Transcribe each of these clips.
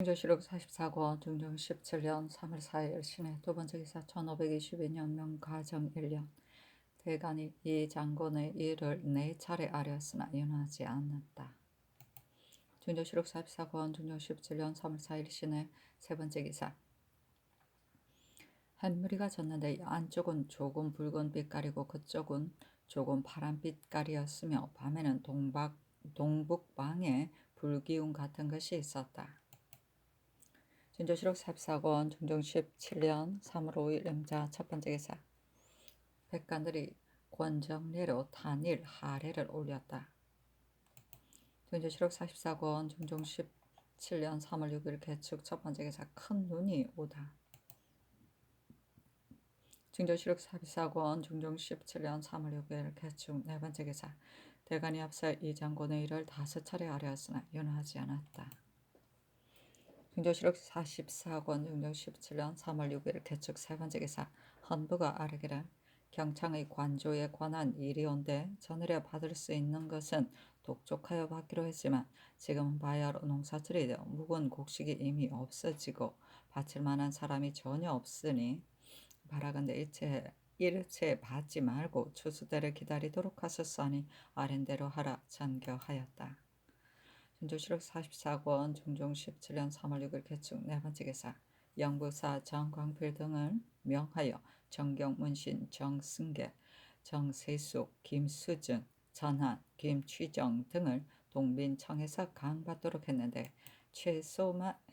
중조실록 44권 중종 17년 3월 4일 신해 두 번째 기사 1522년 명가정 1년 대간이 이 장군의 일을 4차례 아뢰었으나 윤하지 않았다. 중조실록 44권 중종 17년 3월 4일 신해 세 번째 기사 한 무리가 졌는데 안쪽은 조금 붉은 빛깔이고 그쪽은 조금 파란 빛깔이었으며 밤에는 동북방에 불기운 같은 것이 있었다. 중조실록 44권 중종 17년 3월 5일 임자 첫 번째 기사 백관들이 권정례로 탄일 하례를 올렸다. 중조실록 44권 중종 17년 3월 6일 개축 첫 번째 기사 큰 눈이 오다. 중조실록 44권 중종 17년 3월 6일 개축 네 번째 기사 대간이 앞서 이 장군의 일을 5차례 아뢰었으나 윤하지 않았다. 중조실록 44권 중종 17년 3월 6일 개축 세 번째 기사 헌부가 아뢰기를 경창의 관조에 관한 일이 온데 전으려 받을 수 있는 것은 독촉하여 받기로 했지만 지금은 바야흐로 농사철이 되어 묵은 곡식이 이미 없어지고 바칠 만한 사람이 전혀 없으니 바라건대 일체 받지 말고 추수대를 기다리도록 하셨사니 아랜대로 하라 전교하였다. 중조실록 44권 중종 17년 3월 6일 개축 네 번째 기사 영부사 정광필 등을 명하여 정경문신, 정승계, 정세숙, 김수준, 전한, 김취정 등을 동빈청에서 강받도록 했는데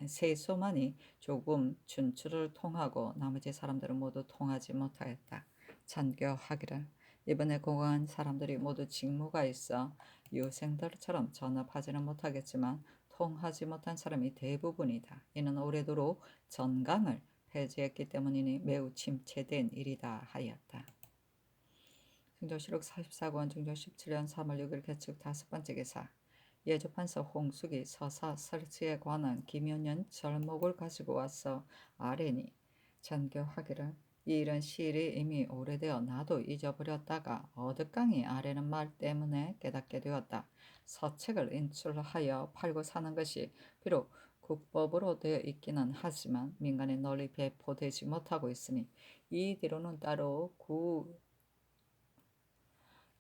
세소만이 조금 준추를 통하고 나머지 사람들은 모두 통하지 못하였다. 전교하기를 이번에 공항한 사람들이 모두 직무가 있어 유생들처럼 전업하지는 못하겠지만 통하지 못한 사람이 대부분이다. 이는 오래도록 전강을 폐지했기 때문이니 매우 침체된 일이다 하였다. 중조실록 44권 중종 17년 3월 6일 개축 다섯 번째 기사 예조판서 홍숙이 서사 설치에 관한 김연년 절목을 가지고 와서 아뢰니 전교하기를 이 일은 시일이 이미 오래되어 나도 잊어버렸다가 어득강이 아뢰는 말 때문에 깨닫게 되었다. 서책을 인출하여 팔고 사는 것이 비록 국법으로 되어 있기는 하지만 민간에 널리 배포되지 못하고 있으니 이 뒤로는 따로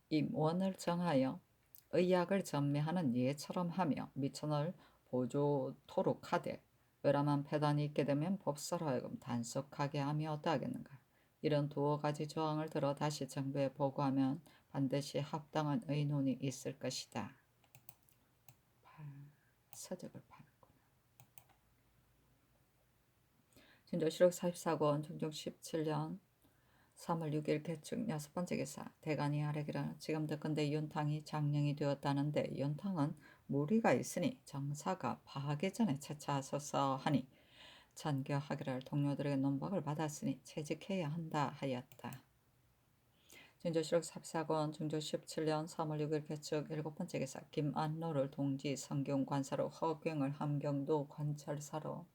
임원을 정하여 의약을 전매하는 예처럼 하며 미천을 보조토록 하되 외람한 폐단이 있게 되면 법사로 하여금 단속하게 하며 어떠하겠는가. 이런 두어 가지 조항을 들어 다시 정부에 보고하면 반드시 합당한 의논이 있을 것이다. 서적을 파는구나. 중조실록 44권 중종 17년 3월 6일 개축 여섯 번째 기사 대간이 아뢰기를 지금 듣건대 윤탕이 장령이 되었다는데 윤탕은 무리가 있으니 정사가 파하기 전에 채차하소서 하니 전교하기를 동료들에게 논박을 받았으니 채직해야 한다 하였다. 중조실록 44권 중조 17년 3월 6일 개축 일곱 번째 기사 김안로를 동지 성경관사로 허경을 함경도 관찰사로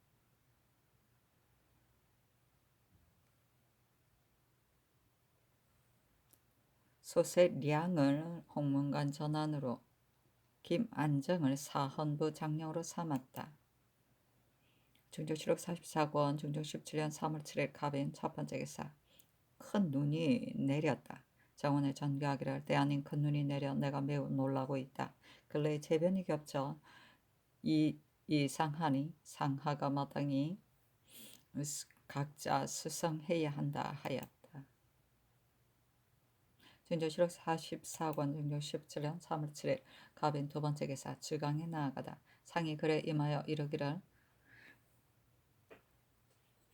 소세량을 홍문관 전환으로 김안정을 사헌부 장령으로 삼았다. 중조실록 44권 중종 17년 3월 7일 갑인 첫 번째 기사 큰 눈이 내렸다. 정원에 전교하기를 때 아닌 큰 눈이 내려 내가 매우 놀라고 있다. 근래에 재변이 겹쳐 이상하니 상하가 마땅히 각자 수성해야 한다 하였다. 중조실록 44권 중종 17년 3월 7일 갑인 두 번째 기사 주강에 나아가다 상이 그래 임하여 이르기를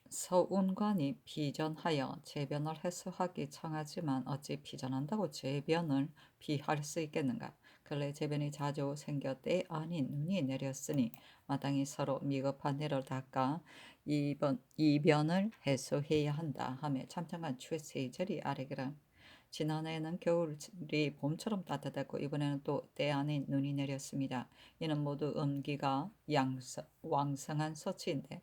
서운관이 비전하여 재변을 해소하기 청하지만 어찌 비전한다고 재변을 비할 수 있겠는가. 근래 재변이 자주 생겨 때 아닌 눈이 내렸으니 마땅히 서로 미흡한 일을 닦아 이변을 해소해야 한다 하며 참청한 최세절이 아뢰기를 지난해에는 겨울이 봄처럼 따뜻했고 이번에는 또 때 아닌 눈이 내렸습니다. 이는 모두 음기가 왕성한 소치인데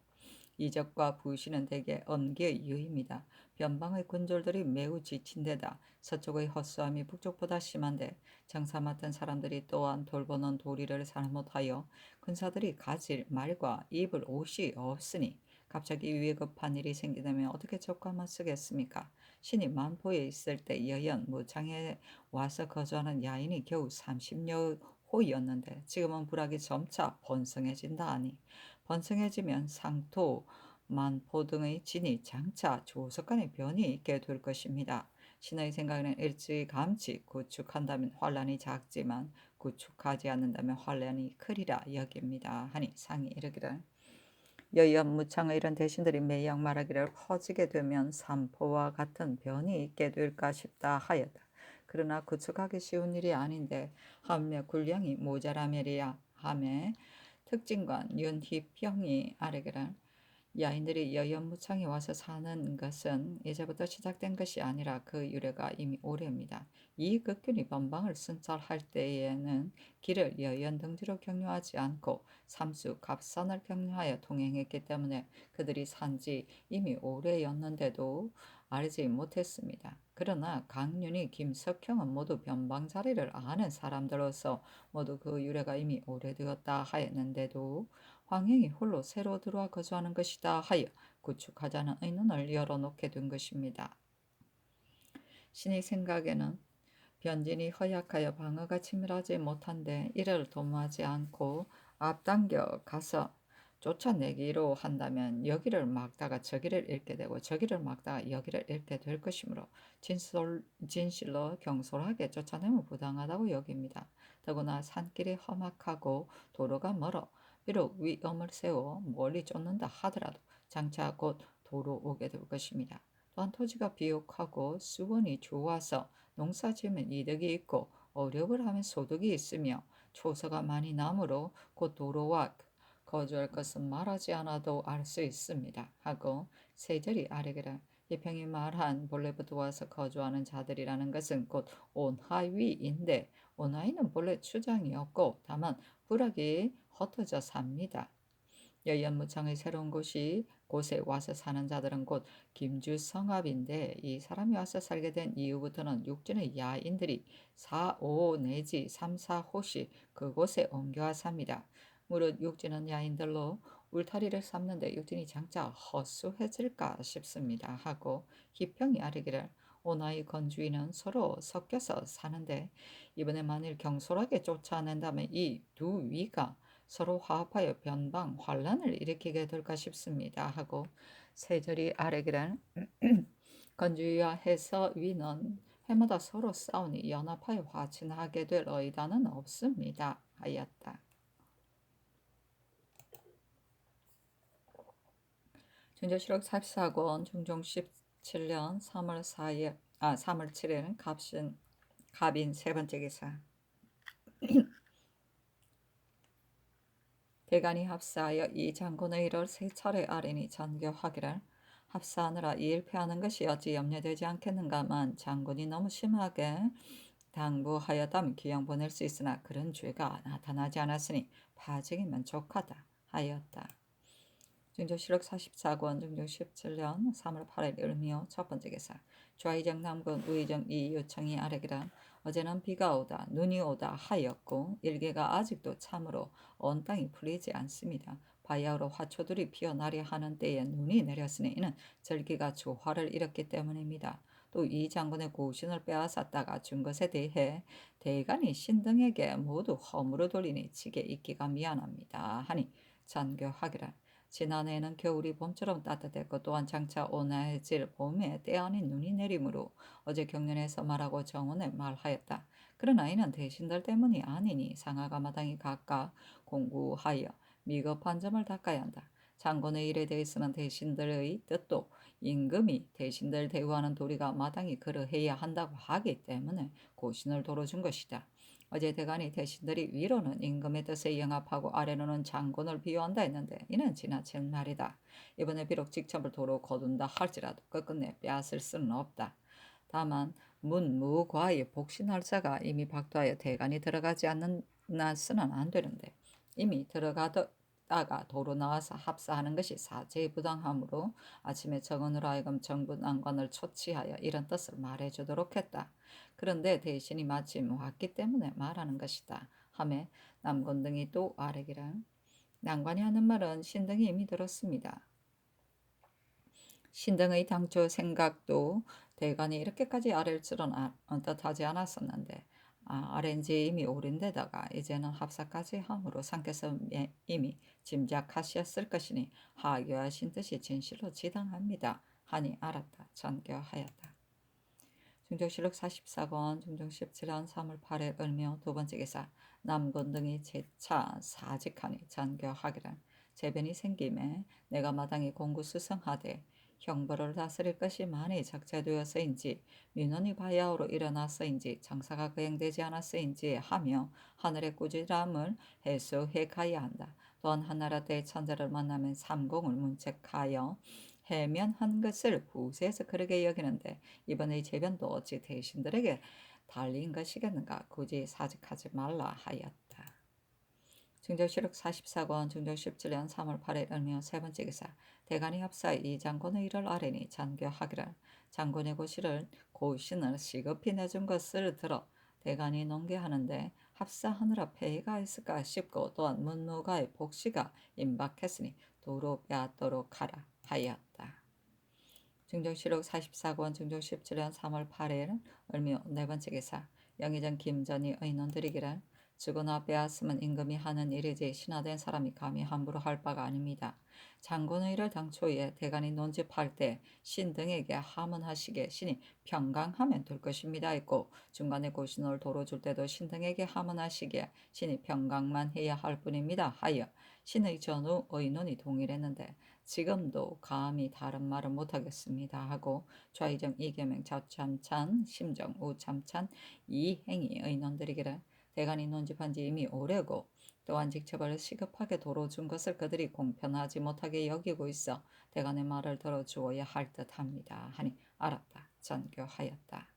이적과 부시는 대개 엄기의 이유입니다. 변방의 군졸들이 매우 지친 데다 서쪽의 허수함이 북쪽보다 심한데 장사 맡은 사람들이 또한 돌보는 도리를 잘못하여 군사들이 가질 말과 입을 옷이 없으니 갑자기 위급한 일이 생기다면 어떻게 적과만 쓰겠습니까? 신이 만포에 있을 때 여연 무창에 와서 거주하는 야인이 겨우 30여 호이었는데 지금은 불악이 점차 번성해진다 하니 번성해지면 상토, 만포 등의 진이 장차 조석간의 변이 있게 될 것입니다. 신의 생각에는 일찌감치 구축한다면 환란이 작지만 구축하지 않는다면 환란이 크리라 여깁니다. 하니 상이 이르기를 여연무창의 이런 대신들이 매양 말하기를 퍼지게 되면 삼포와 같은 변이 있게 될까 싶다 하였다. 그러나 구축하기 쉬운 일이 아닌데 하며 군량이 모자라매리야 하매 특진관 윤희평이 아뢰기를 야인들이 여연무창에 와서 사는 것은 이제부터 시작된 것이 아니라 그 유래가 이미 오래입니다. 이 극균이 변방을 순찰할 때에는 길을 여연등지로 경유하지 않고 삼수 갑산을 경유하여 통행했기 때문에 그들이 산지 이미 오래였는데도 알지 못했습니다. 그러나 강윤이 김석형은 모두 변방 자리를 아는 사람들로서 모두 그 유래가 이미 오래되었다 하였는데도 황행이 홀로 새로 들어와 거주하는 것이다 하여 구축하자는 의논을 열어놓게 된 것입니다. 신의 생각에는 변진이 허약하여 방어가 치밀하지 못한데 이를 도모하지 않고 앞당겨 가서 쫓아내기로 한다면 여기를 막다가 저기를 잃게 되고 저기를 막다가 여기를 잃게 될 것이므로 진실로 경솔하게 쫓아내면 부당하다고 여깁니다. 더구나 산길이 험악하고 도로가 멀어 비록 위험을 세워 멀리 쫓는다 하더라도 장차 곧 도로 오게 될 것입니다. 또한 토지가 비옥하고 수원이 좋아서 농사지으면 이득이 있고 어렵을 하면 소득이 있으며 초서가 많이 나므로 곧 도로와 거주할 것은 말하지 않아도 알 수 있습니다. 하고 세절이 아뢰기를 이평이 말한 본래부터 와서 거주하는 자들이라는 것은 곧 온하위인데 온하위는 본래 추장이 없고 다만 부락이 흩어져 삽니다. 여연무창의 새로운 곳에 와서 사는 자들은 곧 김주성합인데 이 사람이 와서 살게 된 이후부터는 육진의 야인들이 4, 5 내지 3, 4호씩 그곳에 옮겨와 삽니다. 무릇 육진은 야인들로 울타리를 쌓는데 육진이 장차 허수해질까 싶습니다. 하고 희평이 아뢰기를 오나이 건주인은 서로 섞여서 사는데 이번에 만일 경솔하게 쫓아낸다면 이 두 위가 서로 화합하여 변방 환란을 일으키게 될까 싶습니다. 하고 세절이 아뢰기를 건주위와 해서위는 해마다 서로 싸우니 연합하여 화친하게 될 의단은 없습니다. 하였다. 중조실록 44권 중종 17년 3월 7일 갑인 세 번째 기사 대간이 합사하여 이 장군의 일을 세 차례 아뢰니 전교하기를 합사하느라 이 일패하는 것이 어찌 염려되지 않겠는가만 장군이 너무 심하게 당부하였다면 귀양 보낼 수 있으나 그런 죄가 나타나지 않았으니 파직이면 족하다 하였다. 중조실록 44권 중종 17년 3월 8일 을미호 첫 번째 기사 좌의정 남군 우의정 이유청이 아뢰기를 어제는 비가 오다 눈이 오다 하였고 일개가 아직도 참으로 온 땅이 풀리지 않습니다. 바야흐로 화초들이 피어나려 하는 때에 눈이 내렸으니 이는 절기가 조화를 잃었기 때문입니다. 또 이 장군의 고신을 빼앗았다가 준 것에 대해 대간이 신등에게 모두 허물어 돌리니 지게 있기가 미안합니다. 하니 전교하기를 지난해에는 겨울이 봄처럼 따뜻했고 또한 장차 온화해질 봄에 때 아닌 눈이 내리므로 어제 경련에서 말하고 정원에 말하였다. 그러나 이는 대신들 때문이 아니니 상하가 마땅히 각각 공부하여 미흡한 점을 닦아야 한다. 장군의 일에 대해서는 대신들의 뜻도 임금이 대신들 대우하는 도리가 마땅히 그러해야 한다고 하기 때문에 고신을 도로준 것이다. 어제 대간이 대신들이 위로는 임금의 뜻에 영합하고 아래로는 장군을 비유한다 했는데 이는 지나친 말이다. 이번에 비록 직첩을 도로 거둔다 할지라도 끝끝내 빼앗을 수는 없다. 다만 문무과의 복신할 자가 이미 박도하여 대간이 들어가지 않나서는 안 되는데 이미 들어갔다 있다가 도로 나와서 합사하는 것이 사죄부당하므로 아침에 정원으로 하여금 정부 난관을 초치하여 이런 뜻을 말해주도록 했다. 그런데 대신이 마침 왔기 때문에 말하는 것이다. 하매 남곤등이 또 아뢰기를 난관이 하는 말은 신등이 이미 들었습니다. 신등의 당초 생각도 대간이 이렇게까지 아랠 줄은 뜻하지 않았었는데 아랜 지 이미 오른 데다가 이제는 합사까지 함으로 상께서 이미 짐작하셨을 것이니 하교하신 뜻이 진실로 지당합니다. 하니 알았다. 전교하였다. 중종실록 44권 중종 17년 3월 8일 을묘 두 번째 기사 남곤등이 재차 사직하니 전교하기를 재변이 생김에 내가 마땅히 공구수성하되 형벌을 다스릴 것이 많이 적재되어서인지 민원이 바야흐로 일어나서인지 장사가 거행되지 않았서인지 하며 하늘의 꾸지람을 해소해 가야 한다. 또한 한나라 때 천자를 만나면 삼공을 문책하여 해면한 것을 후세에서 그러게 여기는데 이번의 재변도 어찌 대신들에게 달린 것이겠는가. 굳이 사직하지 말라 하였다. 중종실록 44권 중종 17년 3월 8일 을묘 세 번째 기사 대간이 합사 이 장군의 일을 아뢰니 전교하기를 장군의 고신을 시급히 내준 것을 들어 대간이 농계하는데 합사하느라 폐해가 있을까 싶고 또한 문무가의 복시가 임박했으니 도로 빼앗도록 하라 하였다. 중종실록 44권 중종 17년 3월 8일 을묘 네 번째 기사 영의정 김전이 의논 드리기를 주거나 빼앗으면 임금이 하는 일이지 신하된 사람이 감히 함부로 할 바가 아닙니다. 장군의 일을 당초에 대간이 논집할 때 신등에게 하문하시게 신이 평강하면 될 것입니다 했고 중간에 고신을 도로 줄 때도 신등에게 하문하시게 신이 평강만 해야 할 뿐입니다 하여 신의 전후 의논이 동일했는데 지금도 감히 다른 말을 못하겠습니다 하고 좌의정 이계명 좌참찬 심정 우참찬 이행이 의논드리기를 대간이 논집한 지 이미 오래고 또한 직책을 시급하게 도로 준 것을 그들이 공편하지 못하게 여기고 있어 대간의 말을 들어주어야 할 듯합니다 하니 알았다. 전교하였다.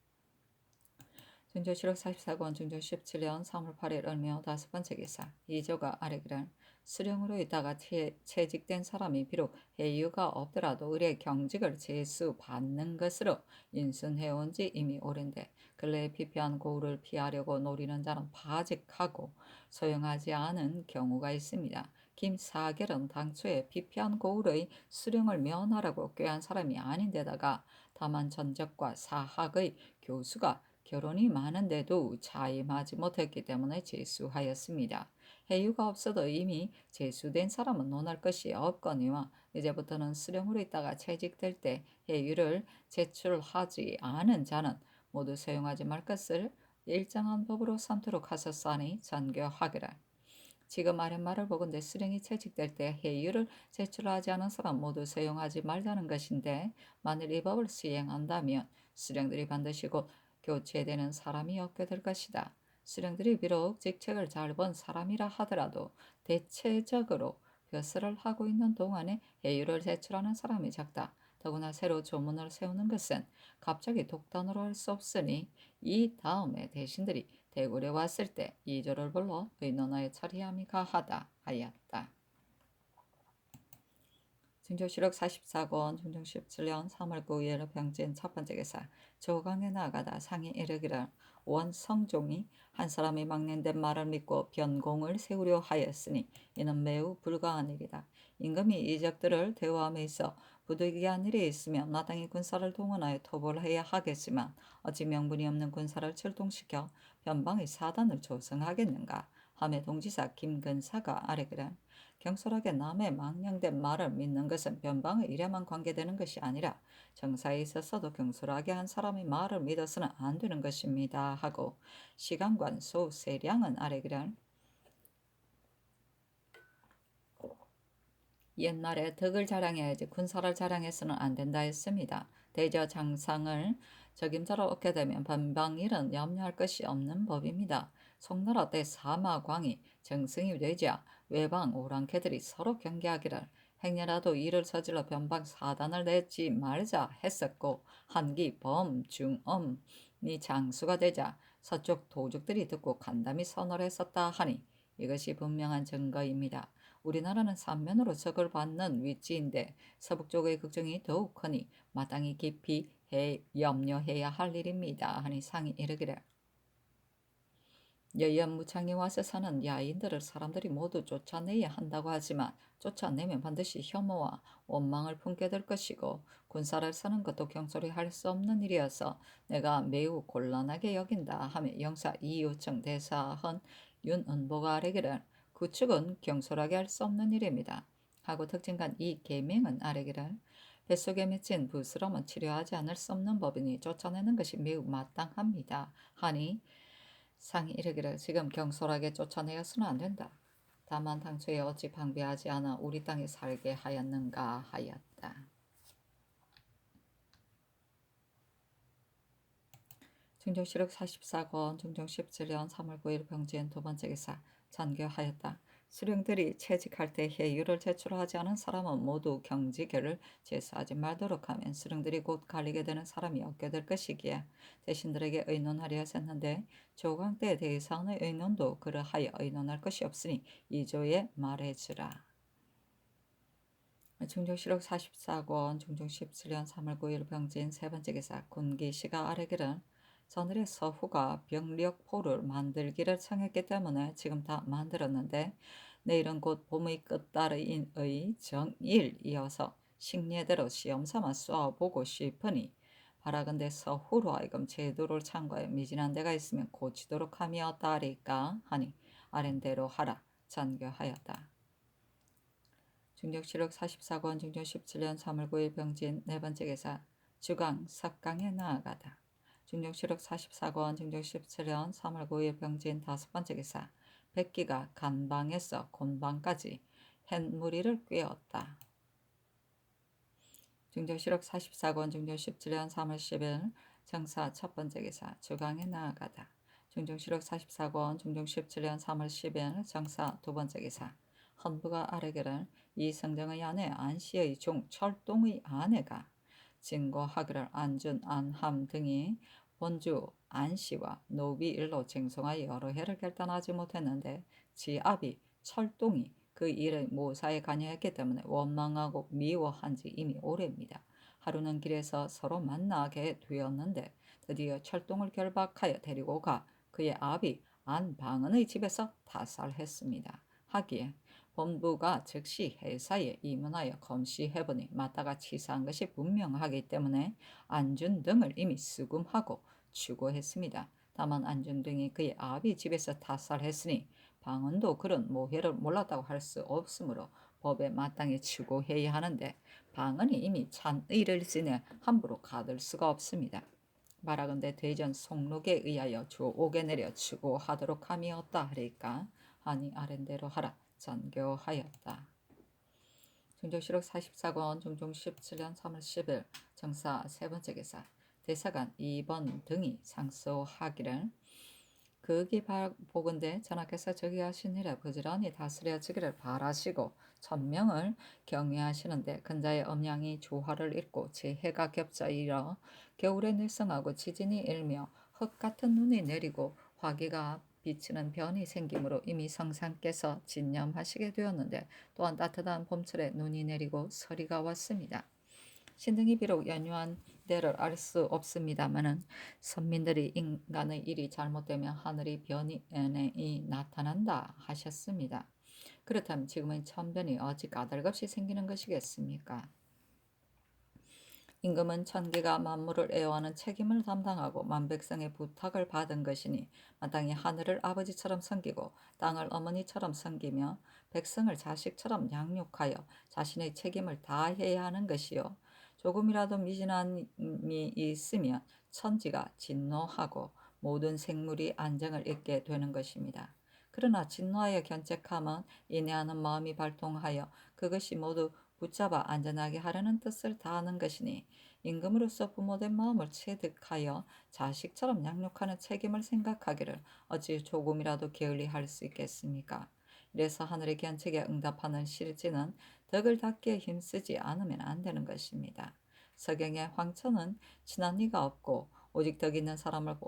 중조실록 44권 중조 17년 3월 8일 을묘 다섯 번째 기사 이조가 아뢰기를 수령으로 있다가 채직된 사람이 비록 해유가 없더라도 의뢰 경직을 제수받는 것으로 인순해온 지 이미 오랜데 근래에 피폐한 고울을 피하려고 노리는 자는 파직하고 소용하지 않은 경우가 있습니다. 김사결은 당초에 피폐한 고울의 수령을 면하라고 꾀한 사람이 아닌데다가 다만 전적과 사학의 교수가 결혼이 많은데도 자임하지 못했기 때문에 제수하였습니다. 해유가 없어도 이미 제수된 사람은 논할 것이 없거니와 이제부터는 수령으로 있다가 채직될 때 해유를 제출하지 않은 자는 모두 사용하지 말 것을 일정한 법으로 삼도록 하셨사니 전교하기를 지금 아랫 말을 보건대 수령이 채직될 때 해유를 제출하지 않은 사람 모두 사용하지 말자는 것인데 만일 이 법을 시행한다면 수령들이 반드시 곧 교체되는 사람이 없게 될 것이다. 수령들이 비록 직책을 잘 본 사람이라 하더라도 대체적으로 벼슬을 하고 있는 동안에 해유를 제출하는 사람이 적다. 더구나 새로 조문을 세우는 것은 갑자기 독단으로 할 수 없으니 이 다음에 대신들이 대궐에 왔을 때 이조를 불러 의논하여 처리함이 가하다 하였다. 중조실록 44권 중종 17년 3월 9일 병진 첫 번째 기사 조강에 나가다 상이 이르기를 원성종이 한 사람이 막론된 말을 믿고 변공을 세우려 하였으니 이는 매우 불가한 일이다. 임금이 이적들을 대우함에 있어 부득이한 일이 있으면 마땅히 군사를 동원하여 토벌을 해야 하겠지만 어찌 명분이 없는 군사를 출동시켜 변방의 사단을 조성하겠는가 하며 동지사 김근사가 아뢰기를 경솔하게 남의 망령된 말을 믿는 것은 변방의 일에만 관계되는 것이 아니라 정사에 있어서도 경솔하게 한 사람의 말을 믿어서는 안 되는 것입니다 하고 시간관 소세량은 아뢰기를 옛날에 덕을 자랑해야지 군사를 자랑해서는 안 된다 했습니다. 대저 장상을 적임자로 얻게 되면 변방일은 염려할 것이 없는 법입니다. 송나라 때 사마광이 정승이 되자 외방 오랑캐들이 서로 경계하기를 행여라도 이를 저질러 변방 사단을 내지 말자 했었고 한기 범중엄이 장수가 되자 서쪽 도적들이 듣고 간담이 선언을 했었다 하니 이것이 분명한 증거입니다. 우리나라는 삼면으로 적을 받는 위치인데 서북 쪽의 걱정이 더욱 크니 마땅히 깊이 염려해야 할 일입니다. 하니 상이 이르기를 여연무창에 와서 사는 야인들을 사람들이 모두 쫓아내야 한다고 하지만 쫓아내면 반드시 혐오와 원망을 품게 될 것이고 군사를 사는 것도 경솔히 할 수 없는 일이어서 내가 매우 곤란하게 여긴다 하며 영사 이유청 대사헌 윤은보가 아뢰기를 구축은 경솔하게 할 수 없는 일입니다. 하고 특징간 이 계명은 아뢰기를 뱃속에 맺힌 부스럼은 치료하지 않을 수 없는 법이니 쫓아내는 것이 매우 마땅합니다. 하니 상이 이르기를 지금 경솔하게 쫓아내어서는 안 된다. 다만 당초에 어찌 방비하지 않아 우리 땅에 살게 하였는가 하였다. 중종실록 44권 중종 17년 3월 9일 병지엔 두 번째 기사 전교하였다. 수령들이 채직할 때 해유를 제출하지 않은 사람은 모두 경지결을 제수하지 말도록 하면 수령들이 곧 갈리게 되는 사람이 없게 될 것이기에 대신들에게 의논하려 했는데 조강 때 대상의 의논도 그러하여 의논할 것이 없으니 이조에 말해주라. 중종실록 44권 중종 17년 3월 9일 병진 세 번째 기사 군기시가 아뢰기를 전일에 서후가 병력포를 만들기를 청했기 때문에 지금 다 만들었는데 내일은 곧 봄의 끝달의 정일이어서 식례대로 시험삼아 쏘아보고 싶으니 바라건대 서후로 하여금 제도를 참고하여 미진한 데가 있으면 고치도록 함이었다리까 하니 아랜대로 하라 전교하였다. 중종실록 44권 중종 17년 3월 9일 병진 네 번째 기사 주강 석강에 나아가다. 중종실록 44권 중종 17년 3월 9일 병진 다섯 번째 기사 백기가 간방에서 곤방까지 햇무리를 꿰었다. 중종실록 44권 중종 17년 3월 10일 정사 첫 번째 기사 주강에 나아가다. 중종실록 44권 중종 17년 3월 10일 정사 두 번째 기사 헌부가 아뢰기를 이성정의 아내 안씨의 종 철동의 아내가 진고하기를 안준, 안함 등이 본주 안씨와 노비 일로 쟁송하여 여러 해를 결단하지 못했는데 지압이 철동이 그 일의 모사에 관여했기 때문에 원망하고 미워한 지 이미 오래입니다. 하루는 길에서 서로 만나게 되었는데 드디어 철동을 결박하여 데리고 가 그의 아비 안방은의 집에서 타살했습니다. 하기에 본부가 즉시 회사에 입문하여 검시해보니 맞다가 치사한 것이 분명하기 때문에 안준 등을 이미 수금하고 추고했습니다. 다만 안준 등이 그의 아비 집에서 타살했으니 방언도 그런 모해를 몰랐다고 할 수 없으므로 법에 마땅히 추고해야 하는데 방언이 이미 찬의를 지내 함부로 가둘 수가 없습니다. 말하건대 대전 송록에 의하여 주옥에 내려 추고하도록 함이었다 하리까 하니 아랜대로 하라 전교하였다. 중종실록 44권 중종 17년 3월 10일 정사 세 번째 기사 대사관 2번 등이 상소하기를 극이 보건대 전하께서 저기 하신 일에 부지런히 다스려지기를 바라시고 천명을 경외하시는데 근자의 음양이 조화를 잃고 재해가 겹쳐 일어 겨울에 늘성하고 지진이 일며 흙 같은 눈이 내리고 화기가 비치는 변이 생기므로 이미 성상께서 진념하시게 되었는데 또한 따뜻한 봄철에 눈이 내리고 서리가 왔습니다. 신등이 비록 연유한 데를 알 수 없습니다마는 선민들이 인간의 일이 잘못되면 하늘의 변이 나타난다 하셨습니다. 그렇다면 지금의 천변이 어찌 까닭없이 생기는 것이겠습니까? 임금은 천계가 만물을 애워하는 책임을 담당하고 만백성의 부탁을 받은 것이니 마땅히 하늘을 아버지처럼 섬기고 땅을 어머니처럼 섬기며 백성을 자식처럼 양육하여 자신의 책임을 다해야 하는 것이요. 조금이라도 미진함이 있으면 천지가 진노하고 모든 생물이 안정을 잃게 되는 것입니다. 그러나 진노하여 견책함은 인내하는 마음이 발동하여 그것이 모두 붙잡아 안전하게 하려는 뜻을 다하는 것이니 임금으로서 부모된 마음을 체득하여 자식처럼 양육하는 책임을 생각하기를 어찌 조금이라도 게을리할 수 있겠습니까? 이래서 하늘의 견책에 응답하는 실지는 덕을 닦기에 힘쓰지 않으면 안 되는 것입니다. 서경의 황천은 친한 이가 없고 오직 덕 있는 사람을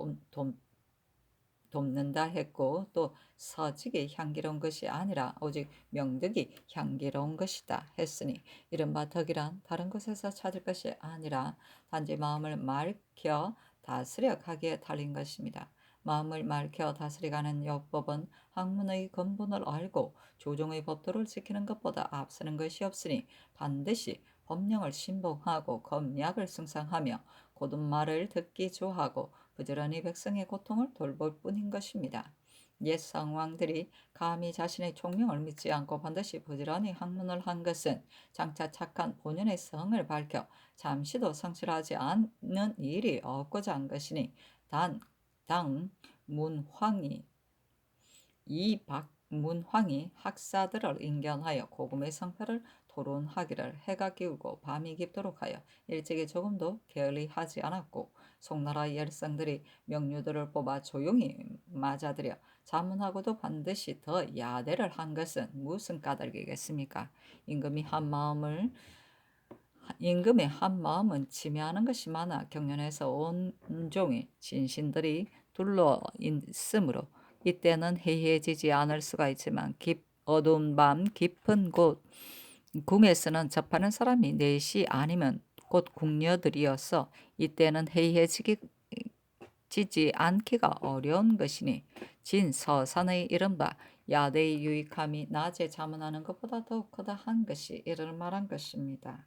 돕는다 했고 또 서직이 향기로운 것이 아니라 오직 명덕이 향기로운 것이다 했으니 이른바 덕이란 다른 곳에서 찾을 것이 아니라 단지 마음을 맑혀 다스려 가기에 달린 것입니다. 마음을 맑혀 다스리가는 요법은 학문의 근본을 알고 조종의 법도를 지키는 것보다 앞서는 것이 없으니 반드시 법령을 신봉하고 검약을 승상하며 고든 말을 듣기 좋아하고 부지런히 백성의 고통을 돌볼 뿐인 것입니다. 옛 성왕들이 감히 자신의 총명을 믿지 않고 반드시 부지런히 학문을 한 것은 장차 착한 본연의 성을 밝혀 잠시도 상실하지 않는 일이 없고자 한 것이니 당 문황이 이 박문황이 학사들을 인견하여 고금의 성패를 토론하기를 해가 기울고 밤이 깊도록 하여 일찍이 조금도 게을리하지 않았고 송나라 열성들이 명류들을 뽑아 조용히 맞아들여 자문하고도 반드시 더 야대를 한 것은 무슨 까닭이겠습니까? 임금의 한 마음은 침해하는 것이 많아 경연에서 온종일 진신들이 둘러 있으므로 이때는 해이해지지 않을 수가 있지만 어두운 밤 깊은 곳 궁에서는 접하는 사람이 넷이 아니면 곧 궁녀들이어서 이때는 해이해지지 않기가 어려운 것이니 진서산의 이른바 야대의 유익함이 낮에 자문하는 것보다 더욱 크다 한 것이 이를 말한 것입니다.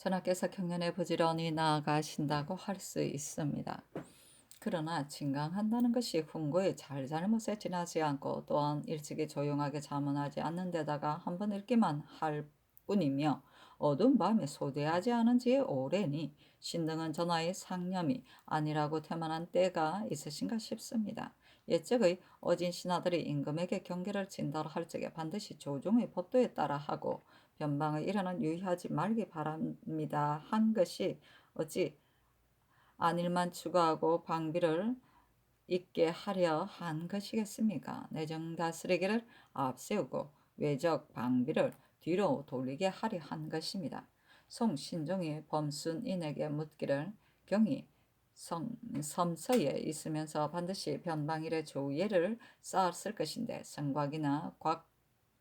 전하께서 경연에 부지런히 나아가신다고 할 수 있습니다. 그러나 진강한다는 것이 훈고의 잘잘못에 지나지 않고 또한 일찍이 조용하게 자문하지 않는 데다가 한번 읽기만 할 뿐이며 어두운 밤에 소대하지 않은 지 오래니 신등은 전하의 상념이 아니라고 태만한 때가 있으신가 싶습니다. 옛적의 어진 신하들이 임금에게 경계를 진달할 적에 반드시 조종의 법도에 따라 하고 변방의 일에는 유의하지 말기 바랍니다 한 것이 어찌 안일만 추구하고 방비를 있게 하려 한 것이겠습니까? 내정 다스리기를 앞세우고 외적 방비를 뒤로 돌리게 하려 한 것입니다. 송신종이 범순인에게 묻기를 경이 섬서에 있으면서 반드시 변방일의 조예를 쌓았을 것인데 성곽이나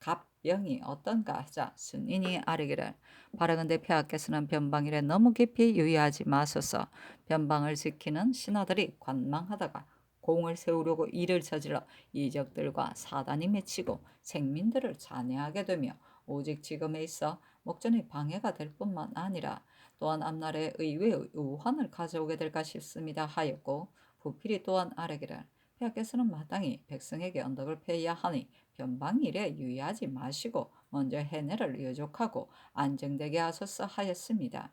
갑병이 어떤가 하자 순인이 아뢰기를 바라건대 폐하께서는 변방일에 너무 깊이 유의하지 마소서. 변방을 지키는 신하들이 관망하다가 공을 세우려고 일을 저질러 이적들과 사단이 맺히고 생민들을 잔해하게 되며 오직 지금에 있어 목전의 방해가 될 뿐만 아니라 또한 앞날에 의외의 우환을 가져오게 될까 싶습니다 하였고 부필이 또한 아뢰기를 폐하께서는 마땅히 백성에게 언덕을 패야 하니 변방일에 유의하지 마시고 먼저 해내를 요족하고 안정되게 하소서 하였습니다.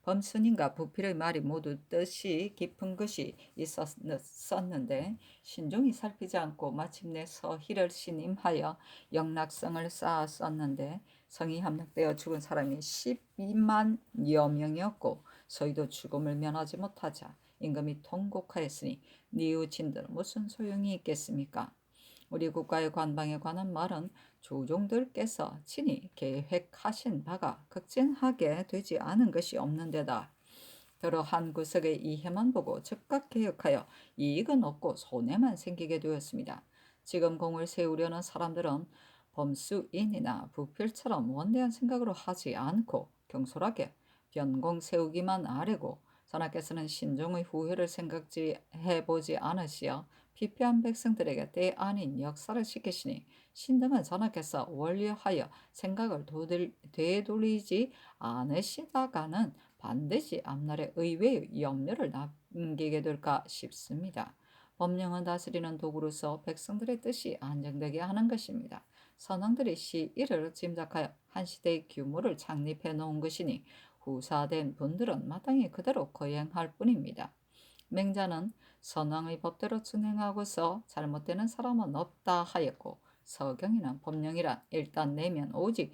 범순인과 부필의 말이 모두 뜻이 깊은 것이 있었는데 신종이 살피지 않고 마침내 서희를 신임하여 영락성을 쌓았었는데 성이 함락되어 죽은 사람이 12만여 명이었고 서희도 죽음을 면하지 못하자 임금이 통곡하였으니 뉘우친들 무슨 소용이 있겠습니까? 우리 국가의 관방에 관한 말은 조종들께서 친히 계획하신 바가 극진하게 되지 않은 것이 없는 데다 여러 한 구석의 이해만 보고 즉각 개혁하여 이익은 없고 손해만 생기게 되었습니다. 지금 공을 세우려는 사람들은 범수인이나 부필처럼 원대한 생각으로 하지 않고 경솔하게 변공 세우기만 아뢰고 전하께서는 신종의 후회를 생각해보지 않으시어 피폐한 백성들에게 때 아닌 역사를 시키시니 신등은 전하께서 원리하여 생각을 되돌리지 않으시다가는 반드시 앞날에 의외의 염려를 남기게 될까 싶습니다. 법령은 다스리는 도구로서 백성들의 뜻이 안정되게 하는 것입니다. 선왕들이 시일을 짐작하여 한 시대의 규모를 창립해 놓은 것이니 후사된 분들은 마땅히 그대로 거행할 뿐입니다. 맹자는 선왕의 법대로 준행하고서 잘못되는 사람은 없다 하였고 서경이는 법령이란 일단 내면 오직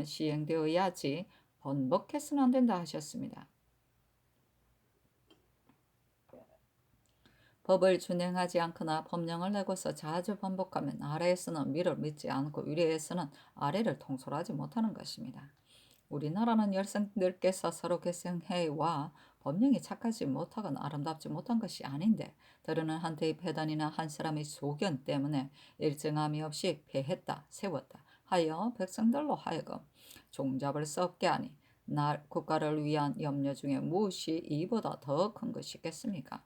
시행되어야지 번복해서는 안 된다 하셨습니다. 법을 준행하지 않거나 법령을 내고서 자주 반복하면 아래에서는 위를 믿지 않고 위에서는 아래를 통솔하지 못하는 것입니다. 우리나라는 열성들께서 서로 계승해와 법령이 착하지 못하거나 아름답지 못한 것이 아닌데 더러는 한테의 배단이나 한 사람의 소견 때문에 일정함이 없이 폐했다 세웠다 하여 백성들로 하여금 종잡을 수 없게 하니 국가를 위한 염려 중에 무엇이 이보다 더 큰 것이겠습니까?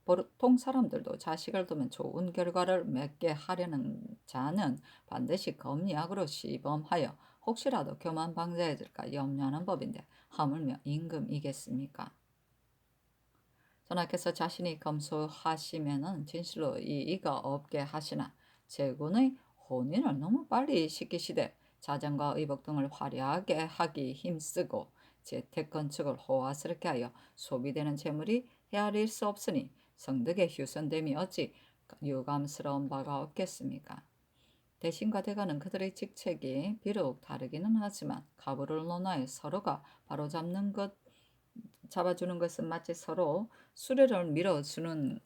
보통 사람들도 자식을 두면 좋은 결과를 맺게 하려는 자는 반드시 검리학으로 시범하여 혹시라도 교만 방자해질까 염려하는 법인데 하물며 임금이겠습니까? 전하께서 자신이 검소하시면은 진실로 이의가 없게 하시나 제군의 혼인을 너무 빨리 시키시되 자전과 의복 등을 화려하게 하기 힘쓰고 재택 건축을 호화스럽게 하여 소비되는 재물이 헤아릴 수 없으니 성덕의 휴선됨이 어찌 유감스러운 바가 없겠습니까? 대신과 대가는 그들의 직책이 비록 다르기는 하지만 가부를 논하여 서로가 바로잡는 것 잡아주는 것은 마치 서로 수레를 밀어주는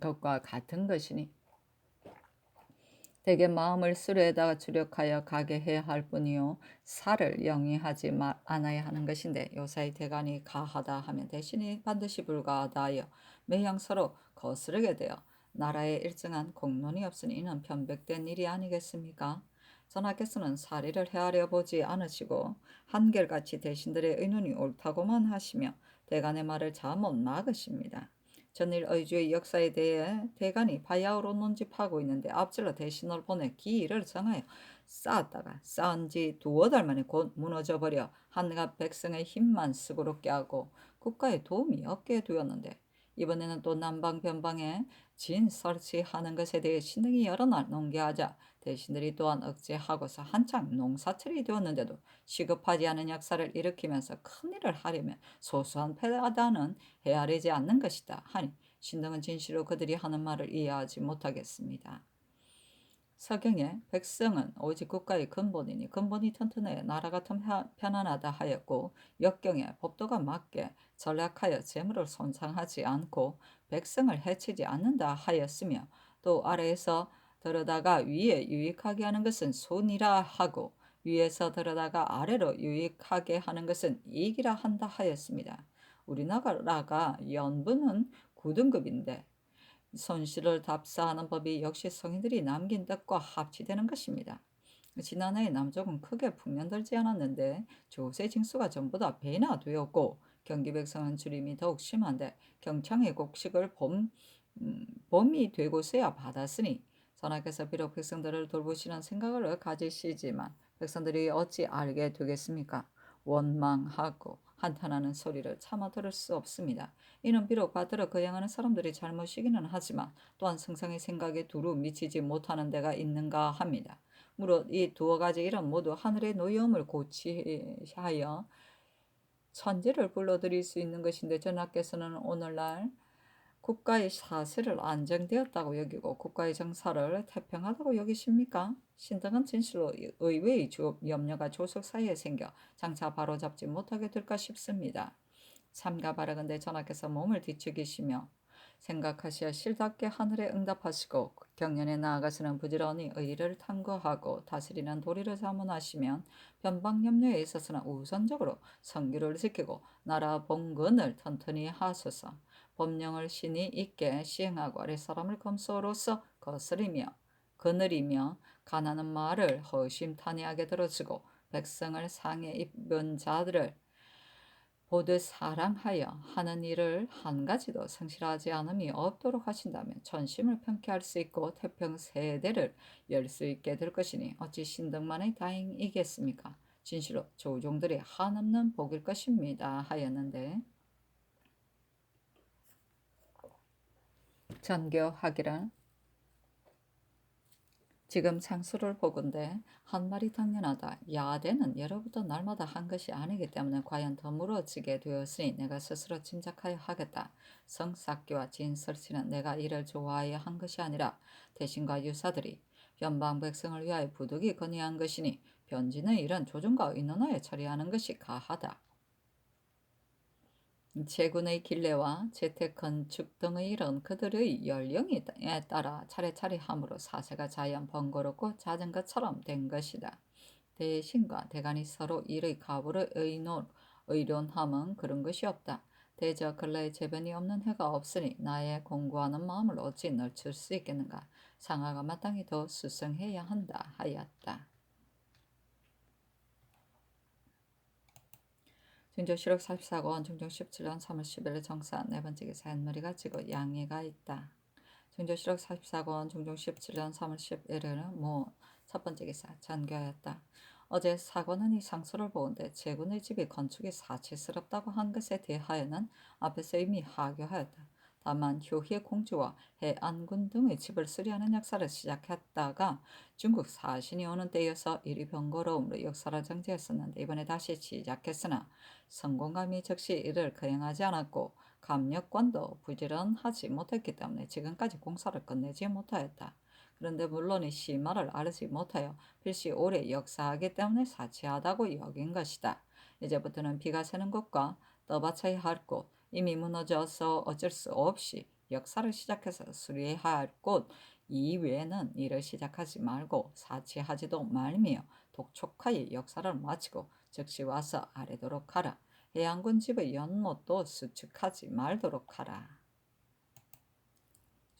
것과 같은 것이니 대개 마음을 수레에다가 주력하여 가게 해야 할 뿐이요 살을 영위하지 않아야 하는 것인데 요사이 대간이 가하다 하면 대신이 반드시 불가하다 하여 매형 서로 거스르게 되어 나라에 일정한 공론이 없으니 이는 편백된 일이 아니겠습니까? 전하께서는 사리를 헤아려 보지 않으시고 한결같이 대신들의 의논이 옳다고만 하시며 대간의 말을 잘못 막으십니다. 전일 의주의 역사에 대해 대간이 바야흐로 논집하고 있는데 앞질러 대신을 보내 기일을 정하여 쌓았다가 쌓은 지 두어 달 만에 곧 무너져 버려 한갓 백성의 힘만 수고롭게 하고 국가에 도움이 없게 되었는데 이번에는 또 남방 변방에 진 설치하는 것에 대해 신등이 여러 날 농계하자 대신들이 또한 억제하고서 한창 농사철이 되었는데도 시급하지 않은 역사를 일으키면서 큰일을 하려면 소소한 패다는 헤아리지 않는 것이다 하니 신등은 진실로 그들이 하는 말을 이해하지 못하겠습니다. 서경에 백성은 오직 국가의 근본이니 근본이 튼튼해 나라가 편안하다 하였고 역경에 법도가 맞게 전략하여 재물을 손상하지 않고 백성을 해치지 않는다 하였으며 또 아래에서 들어다가 위에 유익하게 하는 것은 손이라 하고 위에서 들어다가 아래로 유익하게 하는 것은 이익이라 한다 하였습니다. 우리나라가 연분은 9등급인데 손실을 답사하는 법이 역시 성인들이 남긴 뜻과 합치되는 것입니다. 지난해 남쪽은 크게 풍년들지 않았는데 조세 징수가 전부 다 배나 되었고 경기 백성은 주림이 더욱 심한데 경창의 곡식을 봄이 되고서야 받았으니 전하께서 비록 백성들을 돌보시는 생각을 가지시지만 백성들이 어찌 알게 되겠습니까? 원망하고 한탄하는 소리를 차마 들을 수 없습니다. 이는 비록 받들어 거행하는 사람들이 잘못이기는 하지만 또한 승상의 생각에 두루 미치지 못하는 데가 있는가 합니다. 무릇 이 두어 가지 일은 모두 하늘의 노여움을 고치하여 천지를 불러들일 수 있는 것인데 전하께서는 오늘날 국가의 사세를 안정되었다고 여기고 국가의 정사를 태평하다고 여기십니까? 신등은 진실로 의외의 염려가 조석 사이에 생겨 장차 바로잡지 못하게 될까 싶습니다. 삼가 바라건대 전하께서 몸을 뒤척이시며 생각하시어 실답게 하늘에 응답하시고 경연에 나아가서는 부지런히 의리를 탐구하고 다스리는 도리를 자문하시면 변방염려에 있어서는 우선적으로 성규를 지키고 나라 봉건을 튼튼히 하소서. 법령을 신이 있게 시행하고 아랫사람을 검소로서 거스리며 거느리며 가난한 말을 허심탄회하게 들어주고 백성을 상해 입은 자들을 보듯 사랑하여 하는 일을 한 가지도 성실하지 않음이 없도록 하신다면 전심을 평쾌할 수 있고 태평 세대를 열 수 있게 될 것이니 어찌 신등만의 다행이겠습니까? 진실로 조종들이 한없는 복일 것입니다 하였는데 전교하기를 지금 상수를 보건대 한 말이 당연하다. 야대는 예로부터 날마다 한 것이 아니기 때문에 과연 더 물어지게 되었으니 내가 스스로 짐작하여 하겠다. 성삭기와 진설치는 내가 이를 좋아하여 한 것이 아니라 대신과 유사들이 변방 백성을 위하여 부득이 건의한 것이니 변진의 일은 조정과 의논하여 처리하는 것이 가하다. 제군의 길래와 재택 건축 등의 일은 그들의 연령에 따라 차례차례 함으로 사세가 자연 번거롭고 잦은 것처럼 된 것이다. 대신과 대간이 서로 일의 가부를 의논함은 그런 것이 없다. 대저 근래에 재변이 없는 해가 없으니 나의 공부하는 마음을 어찌 넓힐 수 있겠는가. 상하가 마땅히 더 수성해야 한다 하였다. 증조실록 44권 중종 17년 3월 10일 정사 네 번째 기사 햇머리가 지고 양해가 있다. 증조실록 44권 중종 17년 3월 11일은 첫 번째 기사 전교하였다. 어제 사관은 이 상소를 보는데 제군의 집이 건축이 사치스럽다고 한 것에 대하여는 앞에서 이미 하교하였다. 다만 효희의 공주와 해안군 등의 집을 수리하는 역사를 시작했다가 중국 사신이 오는 때여서 일이 번거로움으로 역사를 정지했었는데 이번에 다시 시작했으나 성공감이 즉시 이를 거행하지 않았고 감력관도 부지런하지 못했기 때문에 지금까지 공사를 끝내지 못하였다. 그런데 물론 이 실마를 알지 못하여 필시 오래 역사하기 때문에 사치하다고 여긴 것이다. 이제부터는 비가 새는 곳과 떠받쳐야 할 곳, 이미 무너져서 어쩔 수 없이 역사를 시작해서 수리해야 할 곳 이외에는 일을 시작하지 말고 사치하지도 말며 독촉하여 역사를 마치고 즉시 와서 아래도록 하라. 해양군 집의 연못도 수축하지 말도록 하라.